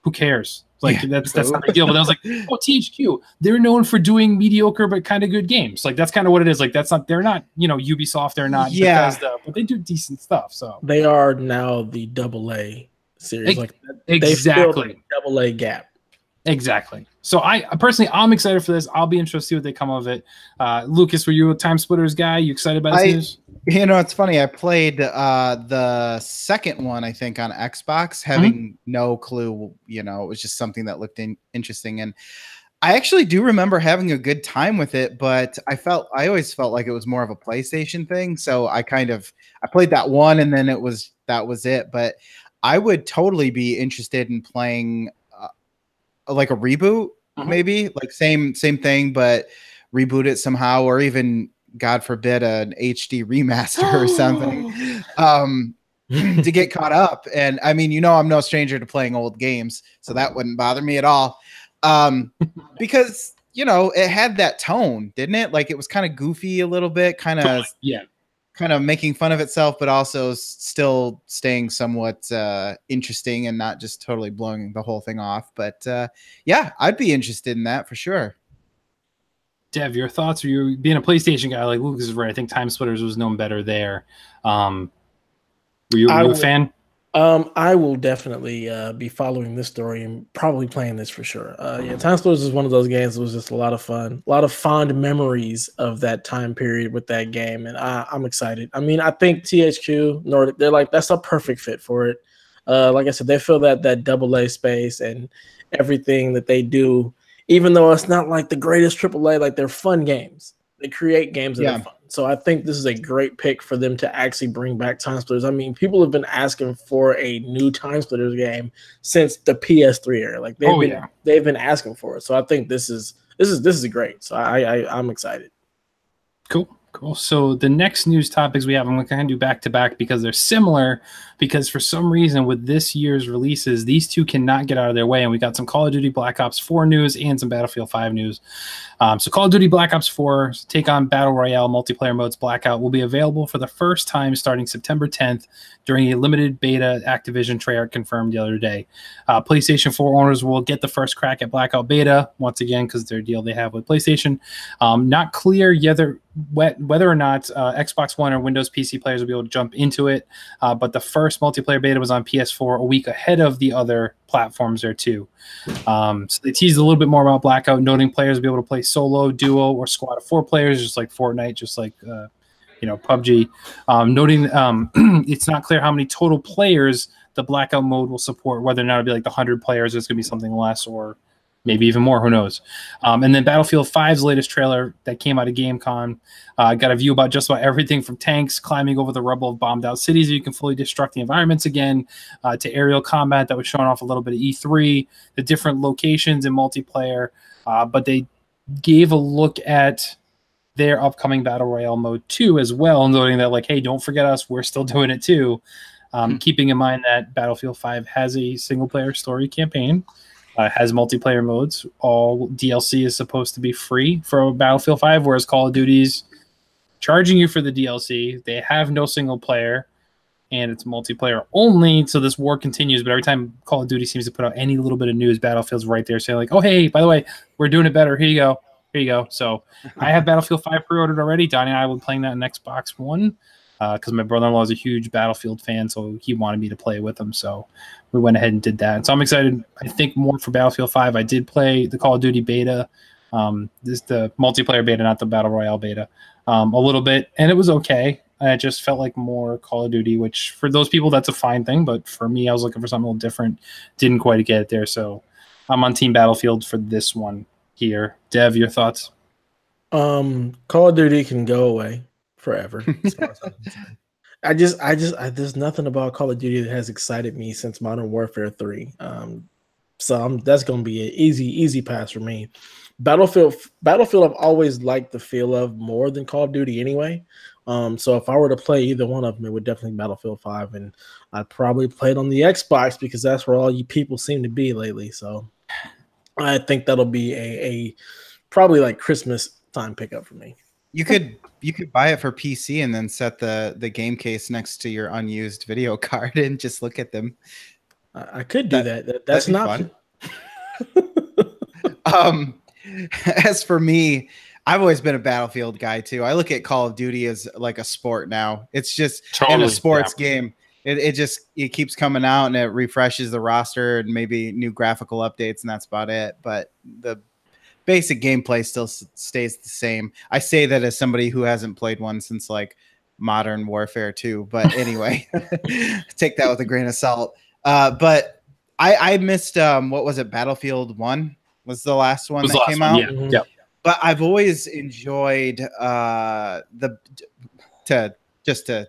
who cares? Like that's not a big deal. But I was like, oh, THQ, they're known for doing mediocre but kind of good games. Like that's kind of what it is. Like they're not Ubisoft, they're not Bethesda, but they do decent stuff. So they are now the AA series. Exactly, they AA gap. Exactly. So I'm excited for this. I'll be interested to see what they come of it. Lucas, were you a Time Splitters guy? You excited about this news? It's funny. I played the second one, I think, on Xbox, having no clue. It was just something that looked interesting, and I actually do remember having a good time with it. But I always felt like it was more of a PlayStation thing. So I played that one, and then that was it. But I would totally be interested in playing like a reboot, maybe like same thing, but reboot it somehow, or even, God forbid, an HD remaster or something, to get caught up. And I mean, I'm no stranger to playing old games, so that wouldn't bother me at all. Because it had that tone, didn't it? Like it was kind of goofy a little bit, kind of making fun of itself, but also still staying somewhat interesting and not just totally blowing the whole thing off. But I'd be interested in that for sure. Dev, your thoughts? Are you being a PlayStation guy like Lucas is right? I think Time Splitters was known better there. Were you a fan? I will definitely be following this story and probably playing this for sure. Time Splitters is one of those games that was just a lot of fun, a lot of fond memories of that time period with that game, and I'm excited. I mean, I think THQ Nordic, they're like, that's a perfect fit for it. Like I said, they fill that AA space, and everything that they do, even though it's not like the greatest AAA, like they're fun games. They create games that are fun. So I think this is a great pick for them to actually bring back Time Splitters. I mean, people have been asking for a new Time Splitters game since the PS3 era. Like they've been asking for it. So I think this is great. So I'm excited. Cool. So the next news topics we have, I'm going to kind of do back to back because they're similar. Because for some reason with this year's releases, these two cannot get out of their way, and we got some Call of Duty Black Ops 4 news and some Battlefield 5 news. So Call of Duty Black Ops 4 take on Battle Royale multiplayer modes Blackout will be available for the first time starting September 10th during a limited beta. Activision Treyarch confirmed the other day. PlayStation 4 owners will get the first crack at Blackout beta once again because their deal they have with PlayStation. Not clear whether or not Xbox One or Windows PC players will be able to jump into it, but the first multiplayer beta was on PS4 a week ahead of the other platforms there too. So they teased a little bit more about Blackout, noting players will be able to play solo, duo, or squad of 4 players, just like Fortnite, just like PUBG. Noting it's not clear how many total players the Blackout mode will support, whether or not it'll be like the 100 players, it's going to be something less, or maybe even more, who knows. And then Battlefield 5's latest trailer that came out of GameCon got a view about just about everything from tanks climbing over the rubble of bombed out cities so you can fully destruct the environments again, to aerial combat that was showing off a little bit of E3, the different locations in multiplayer. But they gave a look at their upcoming Battle Royale mode 2 as well, noting that, like, hey, don't forget us, we're still doing it too. Keeping in mind that Battlefield 5 has a single-player story campaign, has multiplayer modes. All DLC is supposed to be free for Battlefield 5, whereas Call of Duty's charging you for the DLC. They have no single player, and it's multiplayer only, so this war continues. But every time Call of Duty seems to put out any little bit of news, Battlefield's right there saying, like, oh, hey, by the way, we're doing it better. Here you go. So I have Battlefield 5 pre-ordered already. Donnie and I will be playing that on Xbox One because my brother-in-law is a huge Battlefield fan, so he wanted me to play with him. So we went ahead and did that. So I'm excited, I think, more for Battlefield 5. I did play the Call of Duty beta. This is the multiplayer beta, not the Battle Royale beta, a little bit, and it was okay. It just felt like more Call of Duty, which for those people, that's a fine thing. But for me, I was looking for something a little different. Didn't quite get it there. So I'm on Team Battlefield for this one here. Dev, your thoughts? Call of Duty can go away forever. There's nothing about Call of Duty that has excited me since Modern Warfare 3. So that's going to be an easy pass for me. Battlefield, I've always liked the feel of more than Call of Duty anyway. So if I were to play either one of them, it would definitely be Battlefield 5, and I'd probably play it on the Xbox because that's where all you people seem to be lately. So I think that'll be a probably like Christmas time pickup for me. You could buy it for PC and then set the game case next to your unused video card and just look at them. I could do that. That's not fun. As for me, I've always been a Battlefield guy too. I look at Call of Duty as like a sport now. It's just in a sports game. It keeps coming out and it refreshes the roster and maybe new graphical updates, and that's about it. But the basic gameplay still stays the same. I say that as somebody who hasn't played one since like Modern Warfare 2. But anyway, take that with a grain of salt. But I missed what was it? Battlefield 1 was the last one that came out. Yeah. Mm-hmm. Yep. But I've always enjoyed to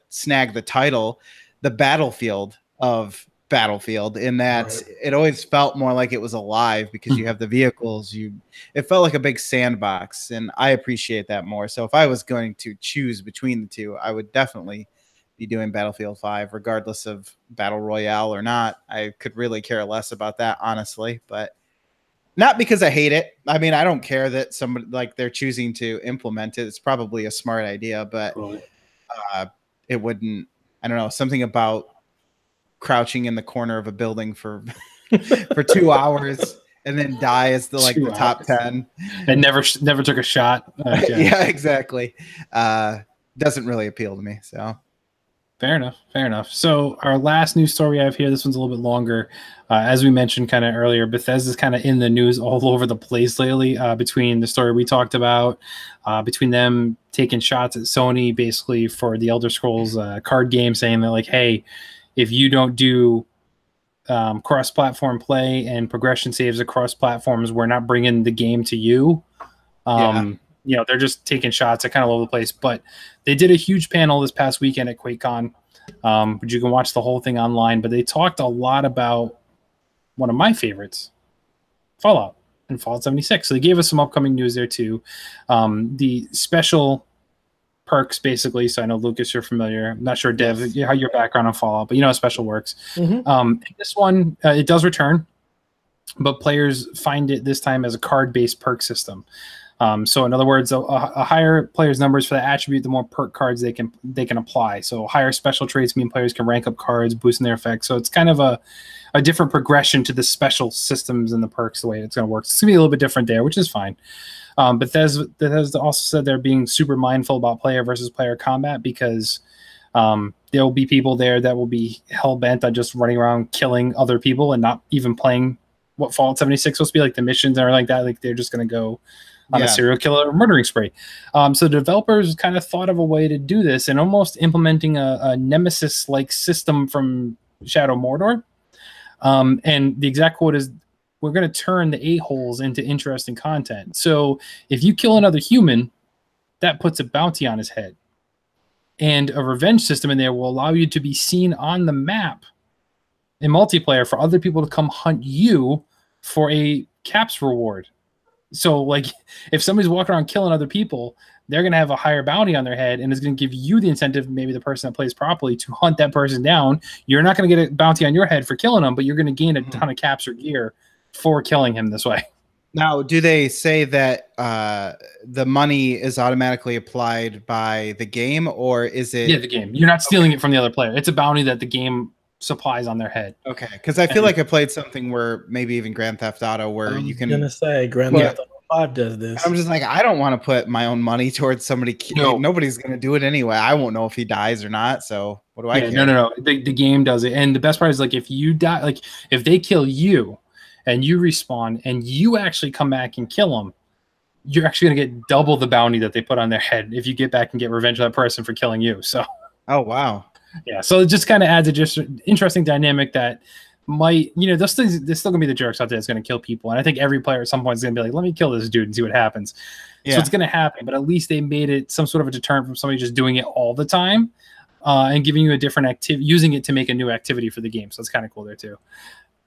snag the title, the Battlefield of Battlefield, in that it always felt more like it was alive because you have the vehicles. It felt like a big sandbox, and I appreciate that more. So if I was going to choose between the two, I would definitely be doing Battlefield 5, regardless of Battle Royale or not. I could really care less about that, honestly, but not because I hate it. I mean, I don't care that somebody like they're choosing to implement it. It's probably a smart idea, but it wouldn't. I don't know, something about crouching in the corner of a building for 2 hours and then die as the top 10 and never took a shot. Yeah, exactly. Doesn't really appeal to me. So fair enough. So our last news story I have here, this one's a little bit longer. As we mentioned kind of earlier, Bethesda's kind of in the news all over the place lately, between the story we talked about, between them taking shots at Sony basically for the Elder Scrolls card game, saying that like, hey, if you don't do cross-platform play and progression saves across platforms, we're not bringing the game to you. You know, they're just taking shots at kind of all over the place. But they did a huge panel this past weekend at QuakeCon, but you can watch the whole thing online. But they talked a lot about one of my favorites, Fallout and Fallout 76. So they gave us some upcoming news there too. The special perks, basically. So I know, Lucas, you're familiar. I'm not sure, Dev, how your background on Fallout, but you know how special works. This one, it does return, but players find it this time as a card-based perk system. So in other words, a higher players' numbers for the attribute, the more perk cards they can apply. So higher special traits mean players can rank up cards, boosting their effects. So it's kind of a different progression to the special systems and the perks, the way it's going to work. It's going to be a little bit different there, which is fine. Bethesda also said they're being super mindful about player versus player combat because there will be people there that will be hell-bent on just running around killing other people and not even playing what Fallout 76 is supposed to be, like the missions or like that. Like they're just going to go on a serial killer or murdering spree. So the developers kind of thought of a way to do this and almost implementing a Nemesis-like system from Shadow Mordor. And the exact quote is, we're going to turn the a-holes into interesting content. So if you kill another human, that puts a bounty on his head. And a revenge system in there will allow you to be seen on the map in multiplayer for other people to come hunt you for a caps reward. So like if somebody's walking around killing other people, they're going to have a higher bounty on their head, and it's going to give you the incentive, maybe the person that plays properly, to hunt that person down. You're not going to get a bounty on your head for killing them, but you're going to gain a ton of caps or gear for killing him this way. Now, do they say that the money is automatically applied by the game, or is it? Yeah, the game. You're not stealing it from the other player. It's a bounty that the game supplies on their head. Okay, because I feel like I played something where maybe even Grand Theft Auto where you can. I'm gonna say Grand Theft Auto 5 does this. I'm just like, I don't want to put my own money towards somebody. No. Nobody's gonna do it anyway. I won't know if he dies or not. So what do I care? No. The game does it, and the best part is like if you die, like if they kill you, and you respawn, and you actually come back and kill them, you're actually gonna get double the bounty that they put on their head if you get back and get revenge on that person for killing you. So. Oh wow. Yeah, so it just kind of adds a just interesting dynamic that might, you know, those things, there's still going to be the jerks out there that's going to kill people. And I think every player at some point is going to be like, let me kill this dude and see what happens. Yeah. So it's going to happen, but at least they made it some sort of a deterrent from somebody just doing it all the time. and giving you a different activity, using it to make a new activity for the game. So it's kind of cool there too.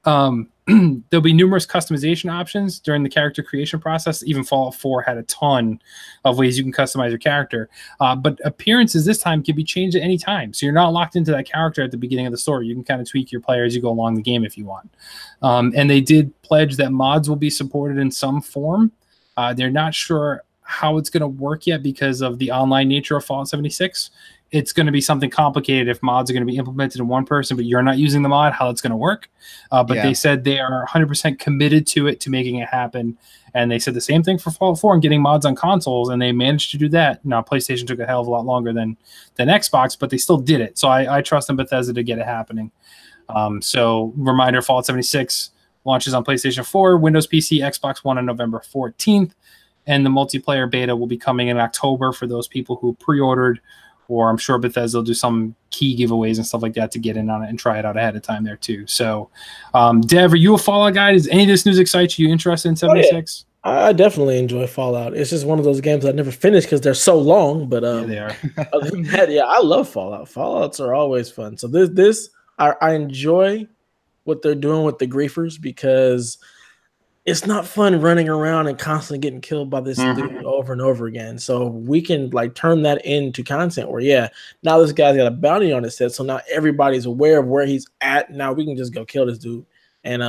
There'll be numerous customization options during the character creation process. Even Fallout 4 had a ton of ways you can customize your character. But appearances this time can be changed at any time. So you're not locked into that character at the beginning of the story. You can kind of tweak your player as you go along the game if you want. And they did pledge that mods will be supported in some form. They're not sure how it's going to work yet because of the online nature of Fallout 76. It's going to be something complicated if mods are going to be implemented in one person, but you're not using the mod, how it's going to work. But they said they are 100% committed to it, to making it happen. And they said the same thing for Fallout 4 and getting mods on consoles, and they managed to do that. Now, PlayStation took a hell of a lot longer than Xbox, but they still did it. So I trust in Bethesda to get it happening. So reminder, Fallout 76 launches on PlayStation 4, Windows PC, Xbox One on November 14th. And the multiplayer beta will be coming in October for those people who pre-ordered, or I'm sure Bethesda will do some key giveaways and stuff like that to get in on it and try it out ahead of time there too. So, Dev, are you a Fallout guy? Does any of this news excite you? You interested in 76? Oh, yeah. I definitely enjoy Fallout. It's just one of those games I never finished because they're so long. But yeah, they are. Other than that, yeah, I love Fallout. Fallouts are always fun. So I enjoy what they're doing with the griefers, because it's not fun running around and constantly getting killed by this dude over and over again. So we can like turn that into content where, yeah, now this guy's got a bounty on his head, so now everybody's aware of where he's at. Now we can just go kill this dude and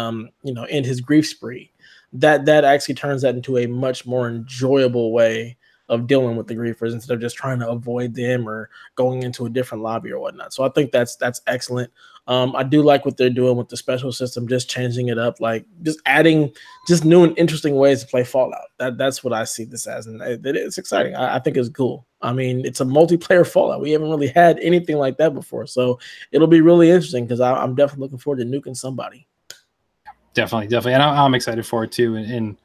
end his grief spree. That actually turns that into a much more enjoyable way of dealing with the griefers instead of just trying to avoid them or going into a different lobby or whatnot. So I think that's excellent. I do like what they're doing with the special system, just changing it up, like just adding just new and interesting ways to play Fallout. That's what I see this as, and it's exciting. I think it's cool. I mean, it's a multiplayer Fallout. We haven't really had anything like that before, so it'll be really interesting because I'm definitely looking forward to nuking somebody. Definitely, and I'm excited for it too. And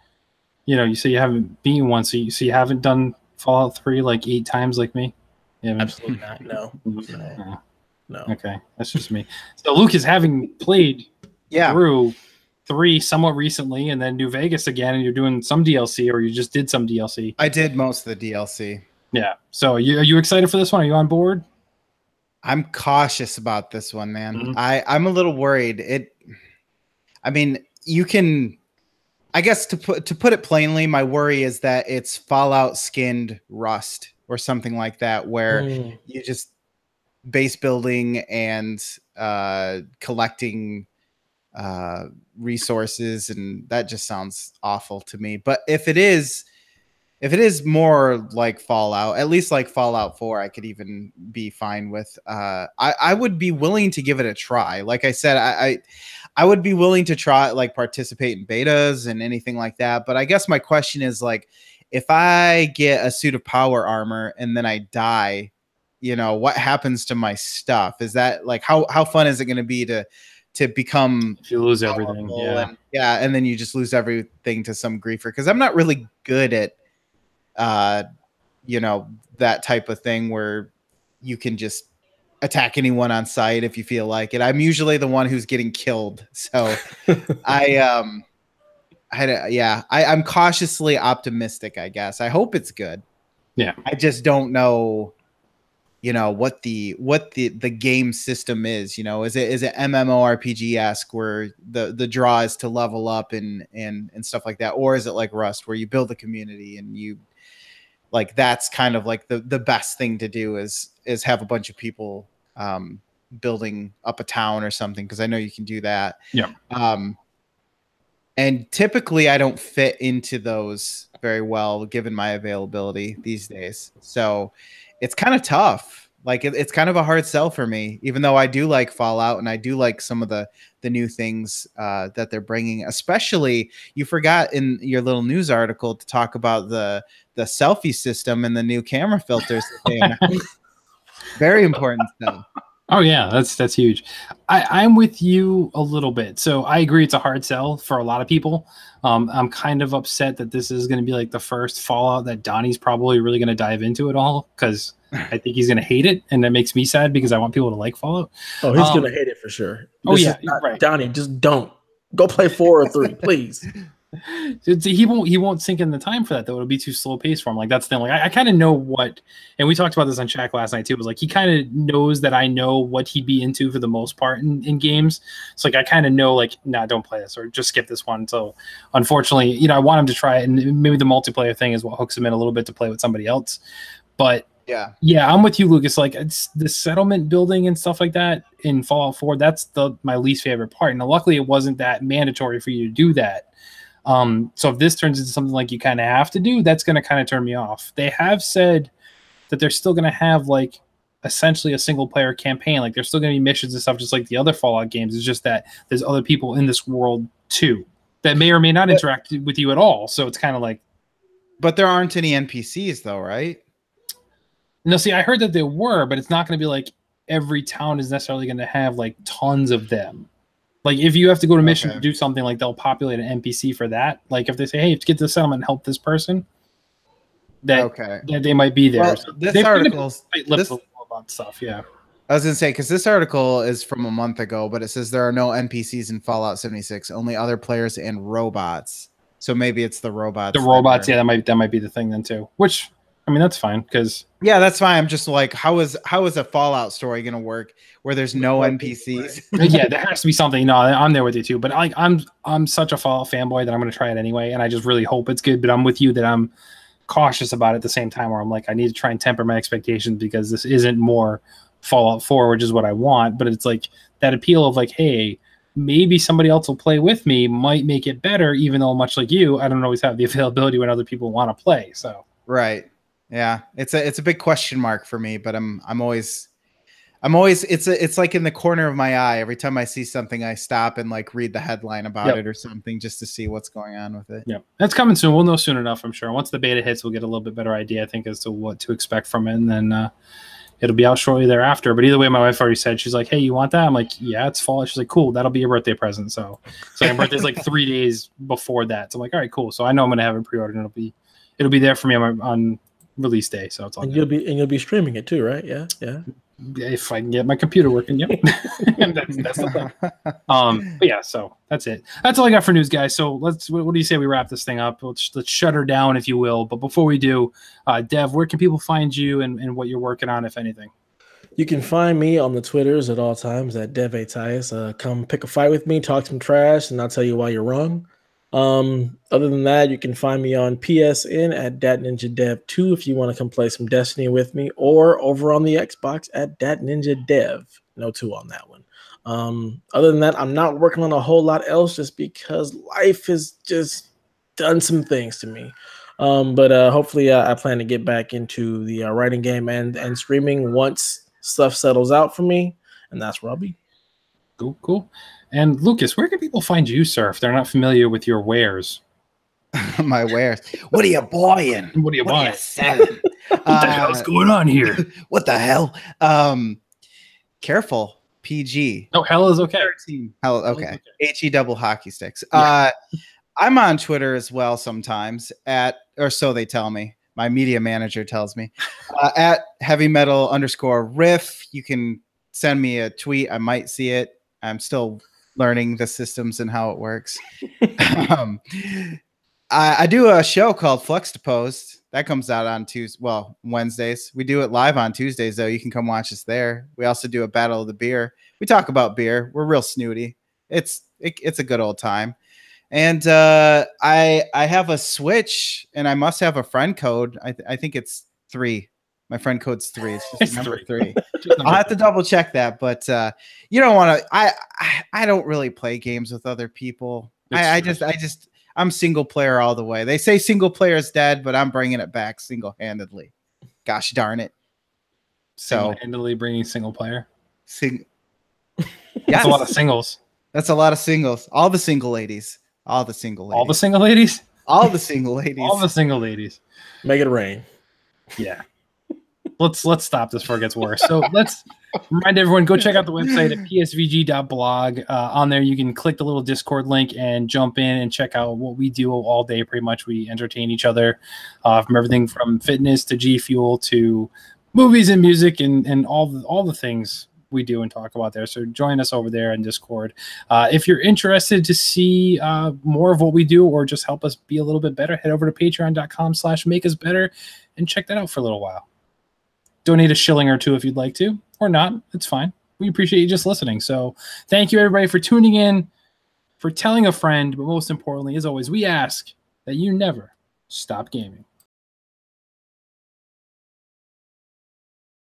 you say you haven't beaten one, so you haven't done Fallout 3 like 8 times like me? Absolutely not. No. Okay, that's just me. So Lucas, having played through 3 somewhat recently and then New Vegas again, and you're doing some DLC, or you just did some DLC. I did most of the DLC. Yeah. So are you excited for this one? Are you on board? I'm cautious about this one, man. I'm a little worried. I mean, you can, I guess to put it plainly, my worry is that it's Fallout skinned Rust or something like that, where you just base building and collecting resources, and that just sounds awful to me. But if it is more like Fallout, at least like Fallout 4, I could even be fine with. I would be willing to give it a try. Like I said, I would be willing to try, like, participate in betas and anything like that. But I guess my question is, like, if I get a suit of power armor and then I die, what happens to my stuff? Is that like, how fun is it going to be to become, if you lose everything? And then you just lose everything to some griefer? Because I'm not really good at that type of thing where you can just attack anyone on sight if you feel like it. I'm usually the one who's getting killed. So I'm cautiously optimistic, I guess. I hope it's good. Yeah. I just don't know, what the game system is. Is it MMORPG-esque where the draw is to level up and stuff like that? Or is it like Rust where you build a community and you, like, that's kind of like the best thing to do is have a bunch of people building up a town or something, because I know you can do that. Yeah. And typically I don't fit into those very well given my availability these days. So it's kind of tough. Like it's kind of a hard sell for me, even though I do like Fallout and I do like some of the new things that they're bringing. Especially, you forgot in your little news article to talk about the selfie system and the new camera filters that they announced. Very important stuff. Oh yeah, that's huge. I'm with you a little bit. So I agree it's a hard sell for a lot of people. I'm kind of upset that this is going to be like the first Fallout that Donnie's probably really going to dive into it all, because I think he's going to hate it, and that makes me sad because I want people to like Fallout. Oh, he's going to hate it for sure. Right. Donnie, just don't go play 4 or 3, please. He won't sink in the time for that though. It'll be too slow paced for him. Like that's the thing. Like I kind of know what, and we talked about this on chat last night too. It was like he kind of knows that I know what he'd be into for the most part in games. So like I kind of know like, nah, don't play this or just skip this one. So unfortunately, you know, I want him to try it, and maybe the multiplayer thing is what hooks him in a little bit to play with somebody else. But yeah, I'm with you, Lucas. Like it's the settlement building and stuff like that in Fallout 4. That's my least favorite part. And luckily, it wasn't that mandatory for you to do that. So if this turns into something like you kind of have to do, that's going to kind of turn me off. They have said that they're still going to have like essentially a single player campaign. Like there's still going to be missions and stuff, just like the other Fallout games. It's just that there's other people in this world too that may or may not interact with you at all. So it's kind of like. But there aren't any NPCs though, right? No, see, I heard that there were, but it's not going to be like every town is necessarily going to have like tons of them. Like if you have to go to mission to do something, like they'll populate an NPC for that. Like if they say, "Hey, you have to get to the settlement and help this person," that they might be there. Well, so this article about stuff. Yeah, I was gonna say because this article is from a month ago, but it says there are no NPCs in Fallout 76, only other players and robots. So maybe it's the robots. The robots, yeah, that might be the thing then too. Which I mean, that's fine because that's fine. I'm just like, how is a Fallout story gonna work where there's no NPCs? Yeah, there has to be something. No, I'm there with you too. But like, I'm such a Fallout fanboy that I'm gonna try it anyway, and I just really hope it's good. But I'm with you that I'm cautious about it at the same time, where I'm like, I need to try and temper my expectations because this isn't more Fallout 4, which is what I want. But it's like that appeal of like, hey, maybe somebody else will play with me might make it better, even though much like you, I don't always have the availability when other people want to play. So right. Yeah, it's a big question mark for me, but I'm always it's like in the corner of my eye. Every time I see something, I stop and like read the headline about it or something just to see what's going on with it. Yeah, that's coming soon. We'll know soon enough, I'm sure. Once the beta hits, we'll get a little bit better idea, I think, as to what to expect from it, and then it'll be out shortly thereafter. But either way, my wife already said, she's like, "Hey, you want that?" I'm like, "Yeah, it's fall." She's like, "Cool, that'll be your birthday present." So my birthday's like 3 days before that. So I'm like, "All right, cool." So I know I'm gonna have it pre-ordered, and it'll be there for me on release day, so it's all good. You'll be streaming it too, right? Yeah. If I can get my computer working, yep. that's the thing. But yeah, so that's it. That's all I got for news, guys. So what do you say we wrap this thing up? Let's shut her down, if you will. But before we do, Dev, where can people find you and what you're working on, if anything? You can find me on the Twitters at all times at DevATias. Come pick a fight with me, talk some trash, and I'll tell you why you're wrong. Other than that, you can find me on PSN at DatNinjaDev2 if you want to come play some Destiny with me, or over on the Xbox at DatNinjaDev. No 2 on that one. Other than that, I'm not working on a whole lot else just because life has just done some things to me. But hopefully I plan to get back into the writing game and streaming once stuff settles out for me, and that's where I'll be. Cool. And Lucas, where can people find you, sir, if they're not familiar with your wares? My wares. What are you buying? What are you buying? Selling? What the hell's going on here? What the hell? Careful. PG. No, hell is okay. 13. Hell, okay. HE double hockey sticks. Yeah. I'm on Twitter as well sometimes or so they tell me. My media manager tells me. At heavymetal_riff. You can send me a tweet. I might see it. I'm still learning the systems and how it works. I do a show called Fluxtaposed that comes out on Wednesdays. We do it live on Tuesdays though. You can come watch us there. We also do a battle of the beer. We talk about beer. We're real snooty. It's a good old time. And I have a Switch, and I must have a friend code. I think it's 3. My friend code's 3. It's just number 3. I'll have to double check that, but you don't want to. I don't really play games with other people. I'm single player all the way. They say single player is dead, but I'm bringing it back single-handedly. Gosh darn it! Single-handedly bringing single player. Yes. That's a lot of singles. That's a lot of singles. All the single ladies. All the single ladies. All the single ladies. All the single ladies. All the single ladies. Make it rain. Yeah. Let's stop this before it gets worse. So let's remind everyone, go check out the website at psvg.blog. On there, you can click the little Discord link and jump in and check out what we do all day. Pretty much, we entertain each other from everything from fitness to GFUEL to movies and music and all the things we do and talk about there. So join us over there in Discord. If you're interested to see more of what we do or just help us be a little bit better, head over to patreon.com/makeusbetter and check that out for a little while. Donate a shilling or two if you'd like to, or not. It's fine. We appreciate you just listening. So thank you, everybody, for tuning in, for telling a friend, but most importantly, as always, we ask that you never stop gaming.